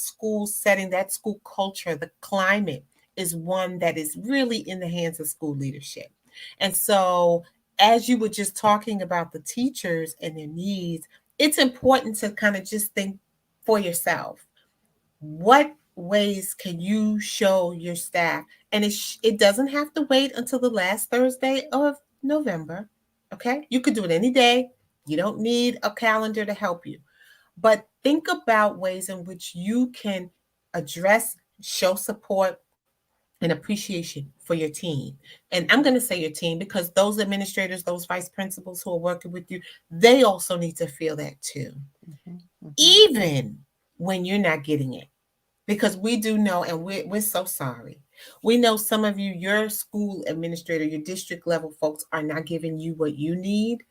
school setting, that school culture, the climate is one that is really in the hands of school leadership. And so, as you were just talking about the teachers and their needs, it's important to kind of just think for yourself, what ways can you show your staff? And it doesn't have to wait until the last Thursday of November. Okay, you could do it any day. You don't need a calendar to help you, but think about ways in which you can address, show support and appreciation for your team. And I'm going to say your team because those administrators, those vice principals who are working with you, they also need to feel that too, Mhm, mhm. even when you're not getting it. Because we do know, and we're so sorry. We know some of you, your school administrator, your district level folks are not giving you what you need.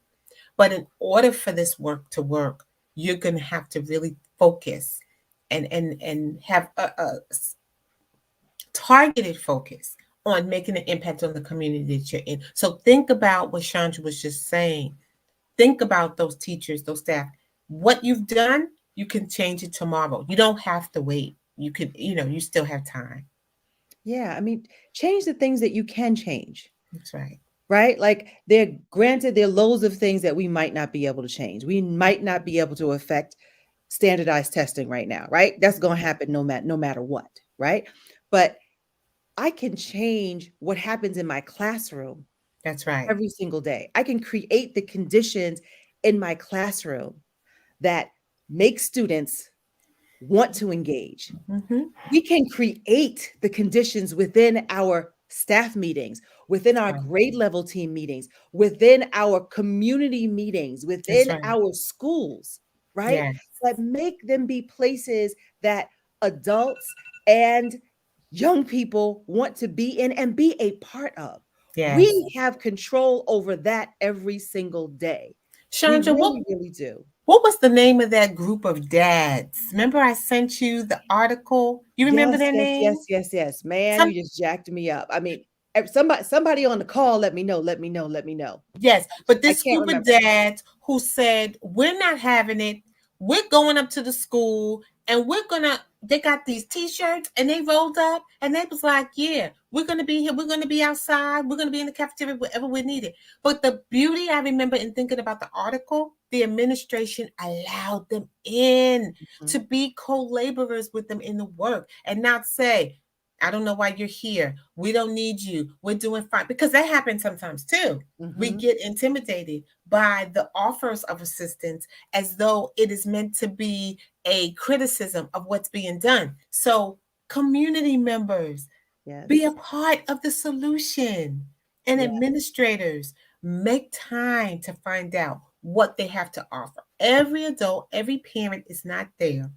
But in order for this work to work, you're going to have to really focus and have a targeted focus on making an impact on the community that you're in. So think about what Chandra was just saying. Think about those teachers, those staff. What you've done, you can change it tomorrow. You don't have to wait. You could, you still have time. Yeah, I mean, change the things that you can change. That's right. Right? Like, there are loads of things that we might not be able to change. We might not be able to affect standardized testing right now, right? That's going to happen no matter what, right? But I can change what happens in my classroom That's right. every single day. I can create the conditions in my classroom that make students want to engage. Mm-hmm. We can create the conditions within our staff meetings, within our Right. grade level team meetings, within our community meetings, That's within right. our schools, right? Yes. That make them be places that adults and young people want to be in and be a part of. Yes. We have control over that every single day. We Chandra, really, really do. what was the name of that group of dads? Remember I sent you the article? You remember Yes, their yes, name? yes, yes, yes. Man, Some you just jacked me up. I mean, somebody on the call, let me know, let me know, let me know. Yes, but I this can't group of remember. dads who said, we're not having it. We're going up to the school and they got these t-shirts and they rolled up and they was like, yeah, we're going to be here. We're going to be outside. We're going to be in the cafeteria, wherever we need it. But the beauty I remember in thinking about the article, the administration allowed them in to Mhm, be co-laborers with them in the work and not say, I don't know why you're here. We don't need you. We're doing fine. Because that happens sometimes too. We mhm. get intimidated by the offers of assistance as though it is meant to be a criticism of what's being done. So, community members, be a Yes, part of the solution. And yes. administrators, make time to find out what they have to offer. Every adult, every parent is not there,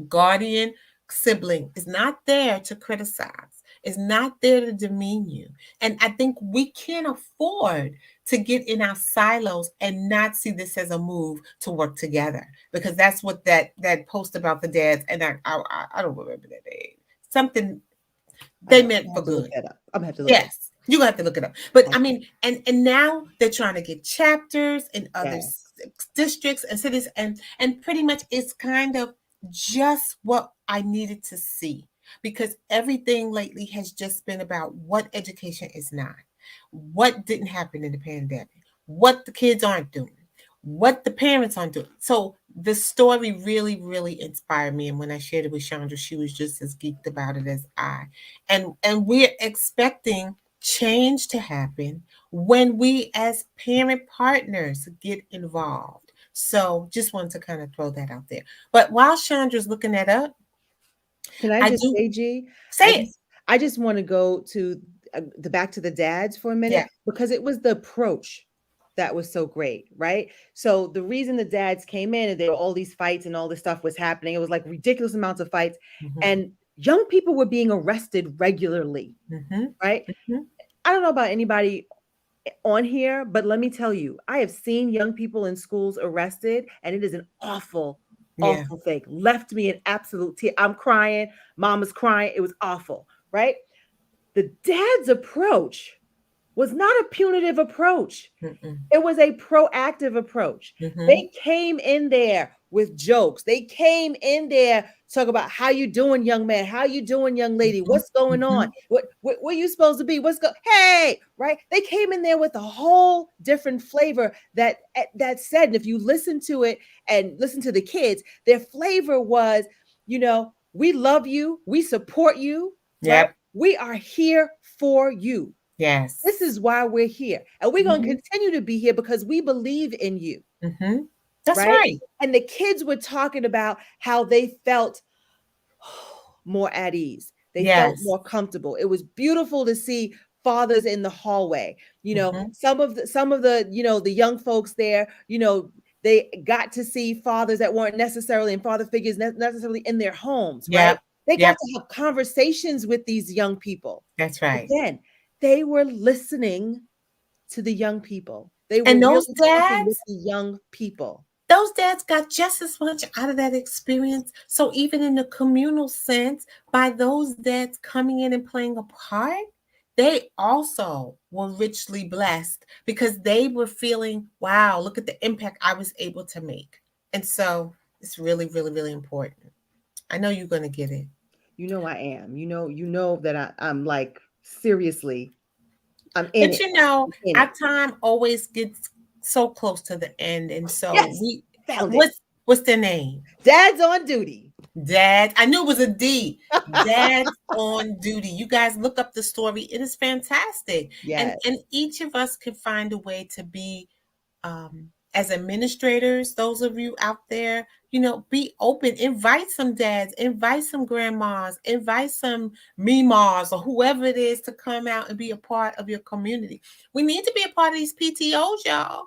guardian, sibling is not there to criticize, is not there to demean you. And I think we can't afford to get in our silos and not see this as a move to work together, because that's what that post about the dads, and I don't remember that name. Something I they know. meant I for have to look good. that up. I'm gonna have to look that Yes, you have to look it up. But up. I mean, and now they're trying to get chapters in other Yes. districts and cities, and pretty much it's kind of just what I needed to see, because everything lately has just been about what education is not, what didn't happen in the pandemic, what the kids aren't doing, what the parents aren't doing. So the story really, really inspired me. And when I shared it with Chandra, she was just as geeked about it as I. And we're expecting change to happen when we as parent partners get involved. So just wanted to kind of throw that out there. But while Chandra's looking that up, Can I I just do say, G? say I it. just I just want to go to the back to the dads for a Yeah. minute because it was the approach that was so great, right? So the reason the dads came in and there were all these fights and all this stuff was happening, it was like ridiculous amounts of fights, Mm-hmm. and young people were being arrested regularly, Mm-hmm. right? Mm-hmm. I don't know about anybody on here, but let me tell you, I have seen young people in schools arrested, and it is an awful, Yeah. awful thing. Left me in absolute tears. I'm crying. Mama's crying. It was awful, right? The dad's approach was not a punitive approach. Mm-mm. It was a proactive approach. Mm-hmm. They came in there with jokes. They came in there talk about how you doing, young man? How you doing, young lady? Mm-hmm. What's going on? Mm-hmm. Where you supposed to be? Hey, right? They came in there with a whole different flavor that said, and if you listen to it and listen to the kids, their flavor was, we love you, we support you, right? Yep. We are here for you. This Yes. is why we're here. And we're going to Mm-hmm. continue to be here because we believe in you, Mm-hmm. That's right? right. And the kids were talking about how they felt more at ease. They felt Yes. more comfortable. It was beautiful to see fathers in the hallway. Mm-hmm. Some of the the young folks there, they got to see fathers that weren't necessarily and father figures necessarily in their homes, right? Yep. They got Yep. to have conversations with these young people. That's right. Again, they were listening to the young people. They were And those really talking with dads, the young people. those dads got just as much out of that experience. So even in the communal sense, by those dads coming in and playing a part, they also were richly blessed because they were feeling, wow, look at the impact I was able to make. And so it's really, really, really important. I know you're going to get it. You know I am. You know that I'm like seriously, I'm in But it. you know, I'm in our it. time always gets so close to the end. And so Yes, found it. what's their name? Dad's on duty. Dad, I knew it was a D. Dad's on duty. You guys look up the story. It is fantastic. Yes. And each of us can find a way to be as administrators, those of you out there, be open. Invite some dads, invite some grandmas, invite some memas or whoever it is to come out and be a part of your community. We need to be a part of these PTOs, y'all.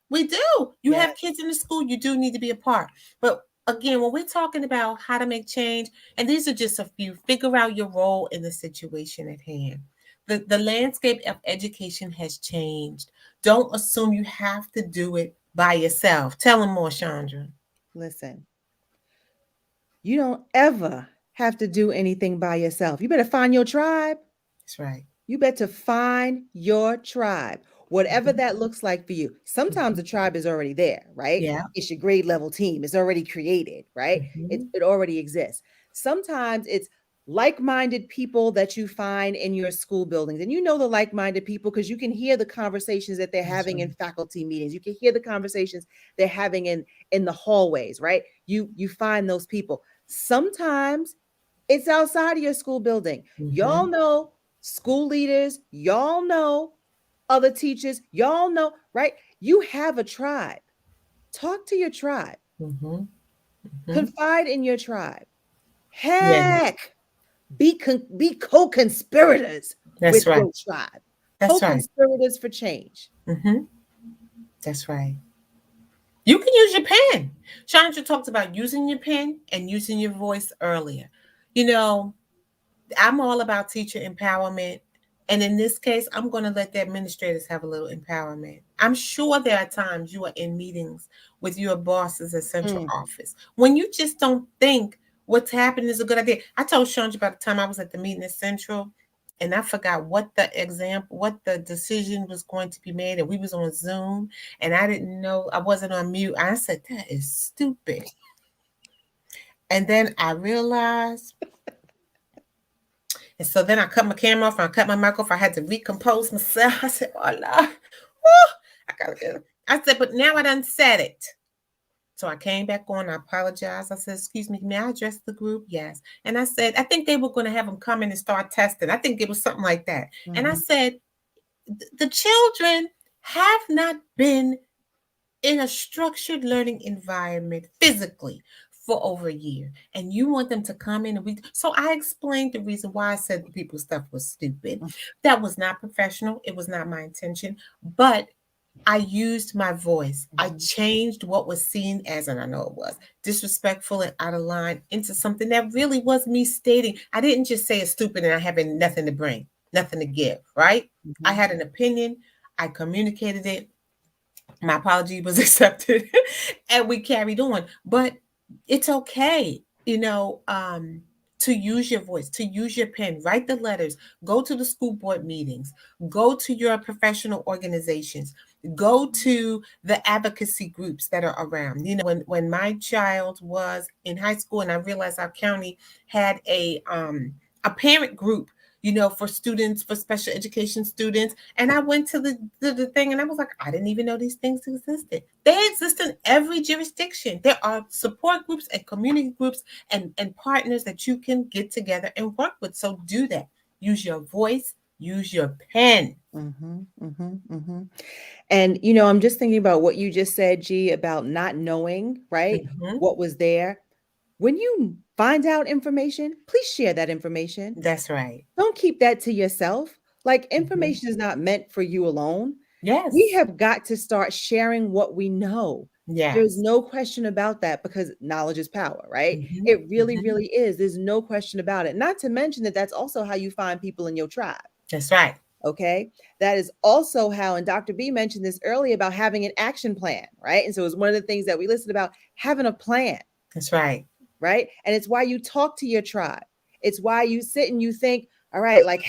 We do. You Yes. have kids in the school, you do need to be a part. But again, when we're talking about how to make change, and these are just a few, figure out your role in the situation at hand. The landscape of education has changed. Don't assume you have to do it by yourself. Tell them more, Chandra. Listen, you don't ever have to do anything by yourself. You better find your tribe. That's right. You better find your tribe, whatever Mhm, that looks like for you. Sometimes the mhm. tribe is already there, right? Yeah. It's your grade level team, it's already created, right? It, Mhm. it already exists. Sometimes it's like minded people that you find in your school buildings. And you know the like minded people because you can hear the conversations that they're That's having right. in faculty meetings. You can hear the conversations they're having in the hallways, right? You find those people. Sometimes it's outside of your school building. Y'all Mhm, know school leaders, y'all know other teachers, y'all know, right? You have a tribe. Talk to your tribe. mhm, mhm. Confide in your tribe. Yeah, Heck, be co-conspirators with that's right. your tribe. That's right. Co-conspirators for change. Mhm. That's right. You can use your pen. Chandra talked about using your pen and using your voice earlier. You know, I'm all about teacher empowerment. And in this case, I'm going to let the administrators have a little empowerment. I'm sure there are times you are in meetings with your bosses at central Mm, office when you just don't think what's happening is a good idea. I told Chandra about the time I was at the meeting at Central and I forgot what the decision was going to be made. And we was on Zoom and I didn't know, I wasn't on mute. I said, that is stupid. And then I realized, and so then I cut my camera off and I cut my mic off. I had to recompose myself. I said, oh, Lord. Woo, I gotta get it. I said, but now I done said it. So I came back on. I apologized. I said, excuse me, may I address the group? Yes. And I said, I think they were going to have them come in and start testing. I think it was something like that. And I mhm, said, the children have not been in a structured learning environment physically for over a year and you want them to come in and so I explained the reason why I said the people stuff was stupid. mm, That was not professional, it was not my intention, but I used my voice. I mhm, changed what was seen as, and I know it was disrespectful and out of line, into something that really was me stating. I didn't just say it's stupid and I have nothing to bring, nothing to give, right? I mhm, had an opinion, I communicated it, my apology was accepted and we carried on, but it's okay, to use your voice, to use your pen, write the letters, go to the school board meetings, go to your professional organizations, go to the advocacy groups that are around. When my child was in high school and I realized our county had a parent group, for students, for special education students, and I went to the thing and I was like, I didn't even know these things existed. They exist in every jurisdiction. There are support groups and community groups and partners that you can get together and work with. So do that. Use your voice, use your pen. mhm, mhm, mhm. And I'm just thinking about what you just said, G, about not knowing, right? Mhm. What was there. When you find out information, please share that information. That's right. Don't keep that to yourself. Like, Mhm. information is not meant for you alone. We Yes. have got to start sharing what we know. There's Yes. no question about that because knowledge is power, right? Mhm. It really, Mhm. really is. There's no question about it. Not to mention that that's also how you find people in your tribe. That's right. Okay. That is also how, and Dr. B mentioned this earlier about having an action plan, right? And so it's one of the things that we listed about having a plan, That's right. right? And it's why you talk to your tribe. It's why you sit and you think, all right, like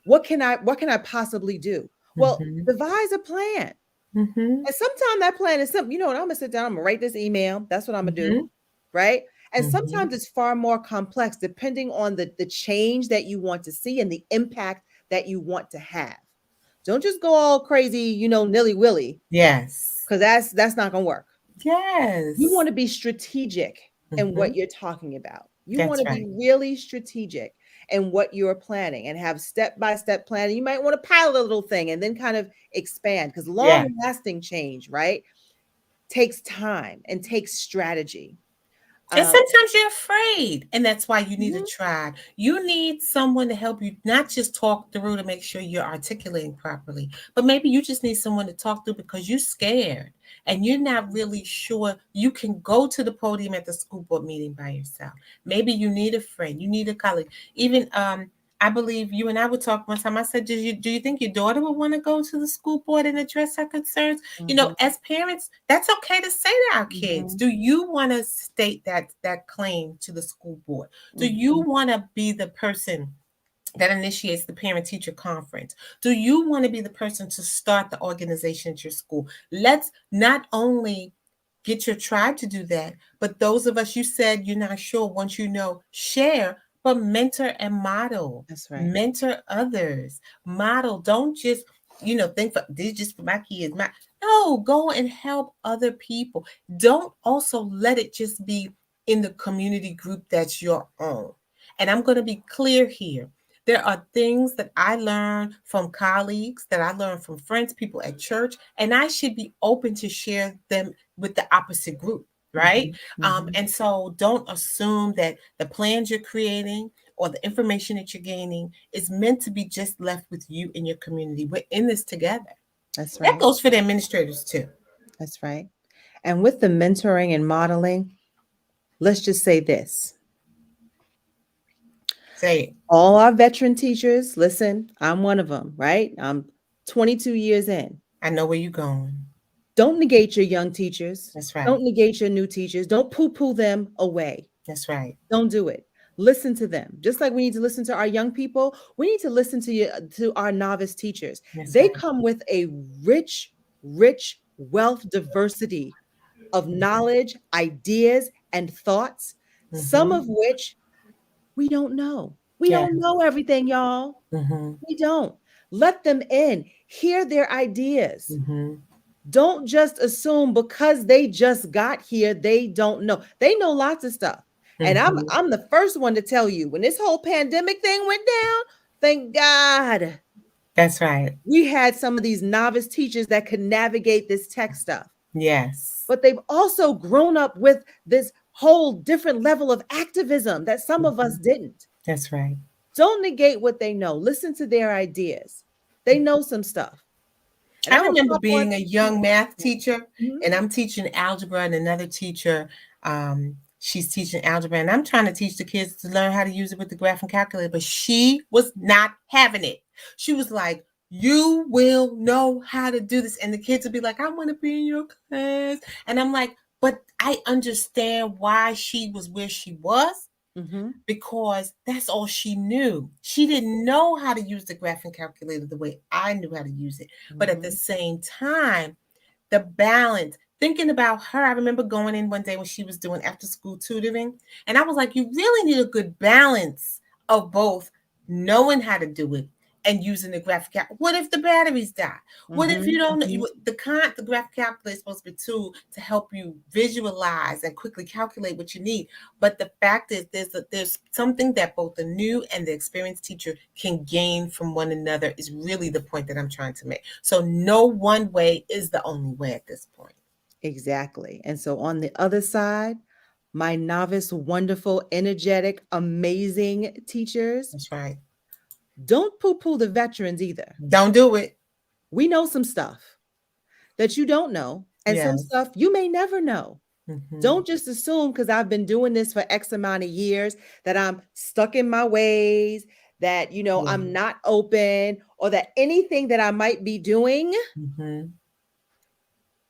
what can I possibly do? Well, Mhm. devise a plan. Mhm. And sometimes that plan is simple. And I'm gonna sit down, I'm gonna write this email. That's what I'm gonna do, Mhm. right? And Mhm. sometimes it's far more complex depending on the change that you want to see and the impact that you want to have. Don't just go all crazy, nilly willy, Yes. because that's not gonna work. You Yes. want to be strategic. in what Mhm. you're talking about. You want That's to be right. really strategic in what you're planning and have step by step planning. You might want to pilot a little thing and then kind of expand, because Yeah. long lasting change, right, takes time and takes strategy. And Um, sometimes you're afraid, and that's why you need a mhm, tribe. You need someone to help you, not just talk through to make sure you're articulating properly, but maybe you just need someone to talk through because you're scared and you're not really sure you can go to the podium at the school board meeting by yourself. Maybe you need a friend, you need a colleague. Even I believe you and I would talk one time. I said, do you think your daughter would want to go to the school board and address her concerns? mhm, As parents, that's okay to say to our kids. mhm, Do you want to state that claim to the school board? Do you mhm. want to be the person that initiates the parent teacher conference? Do you want to be the person to start the organization at your school? Let's not only get your tribe to do that, but those of us, you said you're not sure, once you know, share, but mentor and model. That's right. Mentor others, model. Don't just think for this just for my kids. No, go and help other people. Don't also let it just be in the community group that's your own. And I'm going to be clear here. There are things that I learned from colleagues, that I learned from friends, people at church, and I should be open to share them with the opposite group, right? Mhm, mhm. And so don't assume that the plans you're creating or the information that you're gaining is meant to be just left with you and your community. We're in this together. That's That right. goes for the administrators too. That's right. And with the mentoring and modeling, let's just say this: Say it. all our veteran teachers, listen, I'm one of them, right? I'm 22 years in. I know where you're going. Don't negate your young teachers. That's right. Don't negate your new teachers. Don't poo poo them away. That's right. Don't do it. Listen to them. Just like we need to listen to our young people, we need to listen to our novice teachers. That's They right. come with a rich, rich wealth diversity of knowledge, ideas, and thoughts, some Mm-hmm. of which we don't know. We Yeah. don't know everything, y'all. Mm-hmm. We don't. Let them in, hear their ideas. Mm-hmm. Don't just assume because they just got here, they don't know. They know lots of stuff. And I'm Mm-hmm. I'm the first one to tell you, when this whole pandemic thing went down, thank God That's right. we had some of these novice teachers that could navigate this tech stuff. Yes. But they've also grown up with this whole different level of activism that some of Mm-hmm. us didn't. That's right. Don't negate what they know. Listen to their ideas. They know some stuff. And I I'm gonna remember pop on. being a young math teacher, Mhm, and I'm teaching algebra, and another teacher, she's teaching algebra, and I'm trying to teach the kids to learn how to use it with the graphing calculator, but she was not having it. She was like, "You will know how to do this," and the kids would be like, "I want to be in your class," and I'm like, "But I understand why she was where she was." mhm, Because that's all she knew. She didn't know how to use the graphing calculator the way I knew how to use it. But at the mhm, same time, the balance, thinking about her, I remember going in one day when she was doing after school tutoring, and I was like, you really need a good balance of both knowing how to do it and using the graphic what if the batteries die? What if you mhm, don't know mhm. the graphic calculator is supposed to be a tool to help you visualize and quickly calculate what you need. But the fact is there's something that both the new and the experienced teacher can gain from one another is really the point that I'm trying to make. So no one way is the only way at this point. Exactly. And so on the other side, my novice, wonderful, energetic, amazing teachers, That's right. don't poo poo the veterans either. Don't do it. We know some stuff that you don't know, and some Yes. stuff you may never know. Mm-hmm. Don't just assume because I've been doing this for X amount of years that I'm stuck in my ways, that, Yeah. I'm not open, or that anything that I might be doing Mm-hmm.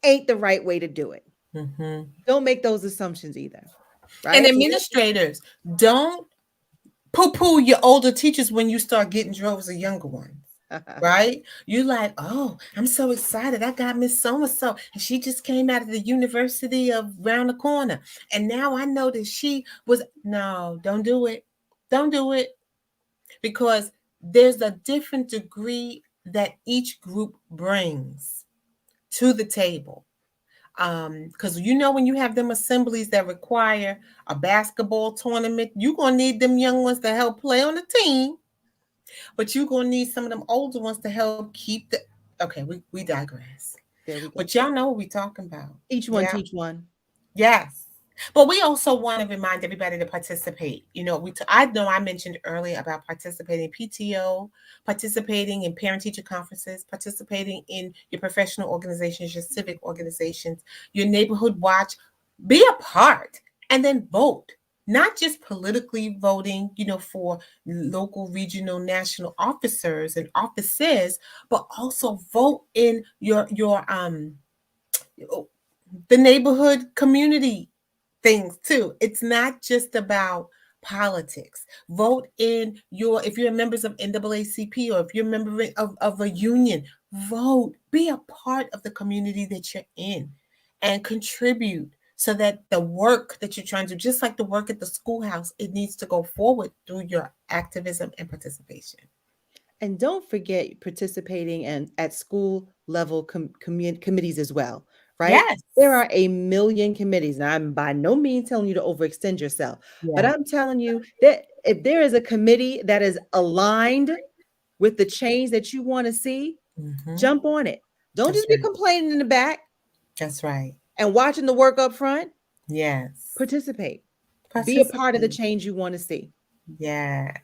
ain't the right way to do it. Mm-hmm. Don't make those assumptions either, And right? administrators, don't poo-poo your older teachers when you start getting droves of younger ones. Right? You like, oh, I'm so excited. I got Miss So and so, and she just came out of the university of round the corner. And now I know that she was no, don't do it. Don't do it. Because there's a different degree that each group brings to the table. Because when you have them assemblies that require a basketball tournament, you're gonna need them young ones to help play on the team, but you're gonna need some of them older ones to help keep the. Okay, we digress. There we But go. y'all know what we talking about. Each one Yeah. teach one. Yes. But we also want to remind everybody to participate. I know I mentioned earlier about participating in PTO, participating in parent teacher conferences, participating in your professional organizations, your civic organizations, your neighborhood watch. Be a part and then vote. Not just politically voting, for local, regional, national officers and offices, but also vote in your the neighborhood community things too. It's not just about politics. Vote in if you're members of NAACP or if you're a member of a union, vote. Be a part of the community that you're in and contribute so that the work that you're trying to do, just like the work at the schoolhouse, it needs to go forward through your activism and participation. And don't forget participating in at school level committees as well, right? Yes. There are a million committees. Now, I'm by no means telling you to overextend yourself, but Yeah. I'm telling you that if there is a committee that is aligned with the change that you want to see, Hmm. jump on it. Don't That's just be right. complaining in the back That's right. and watching the work up front. Yes. Participate. Be a part of the Participate. change you want to see. Yeah.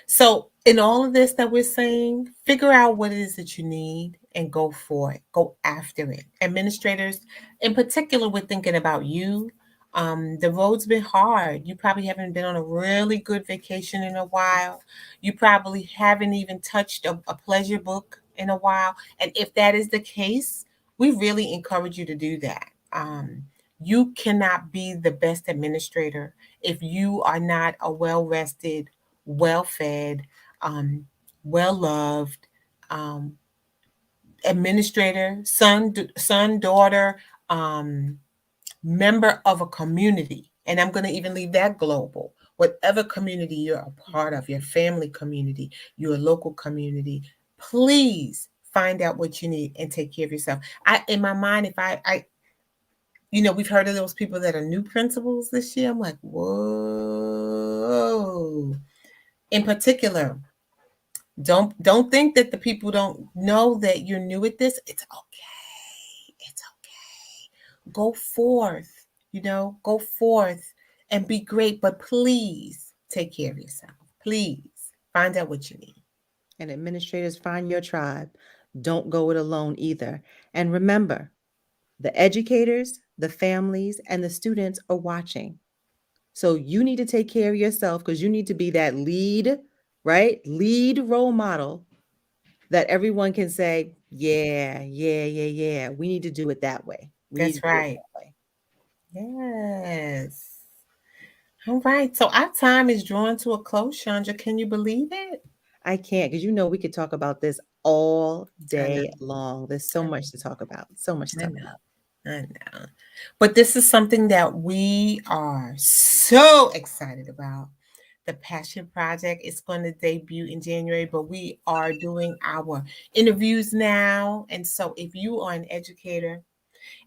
So, in all of this that we're saying, figure out what it is that you need and go for it. Go after it. Administrators, in particular, we're thinking about you. The road's been hard. You probably haven't been on a really good vacation in a while. You probably haven't even touched a pleasure book in a while. And if that is the case, we really encourage you to do that. You cannot be the best administrator if you are not a well rested, well fed, um, well loved um, administrator, son, daughter, um, member of a community. And I'm going to even leave that global. Whatever community you're a part of, your family community, your local community, please find out what you need and take care of yourself. In my mind, if we've heard of those people that are new principals this year. I'm like, whoa. In particular, don't think that the people don't know that you're new at this. It's okay. It's okay. Go forth, go forth and be great, but please take care of yourself. Please find out what you need. And administrators, find your tribe. Don't go it alone either. And remember, the educators, the families, and the students are watching. So you need to take care of yourself because you need to be that lead, right? Lead role model that everyone can say, yeah, yeah, yeah, yeah. We need to do it that way. We need to That's do it right. that way. Yes. All right. So our time is drawing to a close, Chandra. Can you believe it? I can't because we could talk about this all I know. day long. There's so I much to talk about. So much to I talk know. about. I know. But this is something that we are so excited about. The Passion Project is going to debut in January, but we are doing our interviews now. And so if you are an educator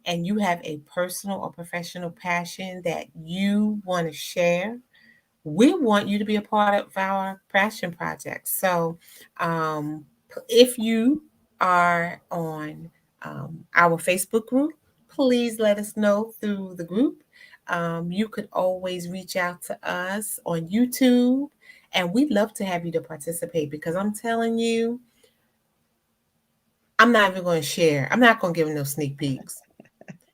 and you have a personal or professional passion that you want to share, we want you to be a part of our passion project. So, um, if you are on our Facebook group, please let us know through the group. You could always reach out to us on YouTube, and we'd love to have you to participate because I'm telling you, I'm not even going to share. I'm not going to give no sneak peeks.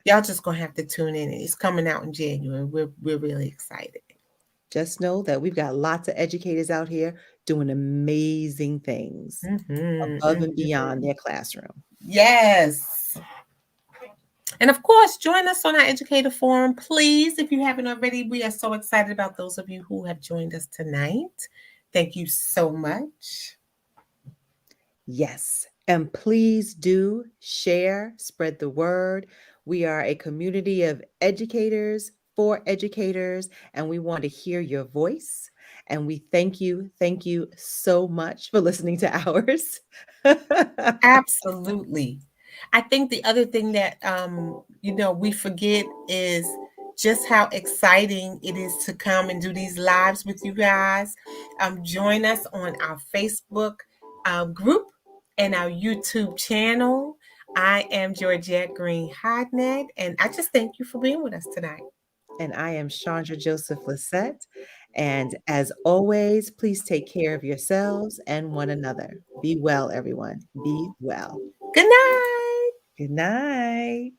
Y'all just going to have to tune in. It's coming out in January. We're really excited. Just know that we've got lots of educators out here doing amazing things Hmm. above and beyond their classroom. Yes. And of course, join us on our educator forum, please. If you haven't already, we are so excited about those of you who have joined us tonight. Thank you so much. Yes. And please do share, spread the word. We are a community of educators for educators, and we want to hear your voice. And we thank you so much for listening to ours. Absolutely. I think the other thing that we forget is just how exciting it is to come and do these lives with you guys. Join us on our Facebook group and our YouTube channel. I am Georgette Green Hodnett, and I just thank you for being with us tonight. And I am Chandra Joseph Lissette. And as always, please take care of yourselves and one another. Be well, everyone. Be well. Good night. Good night.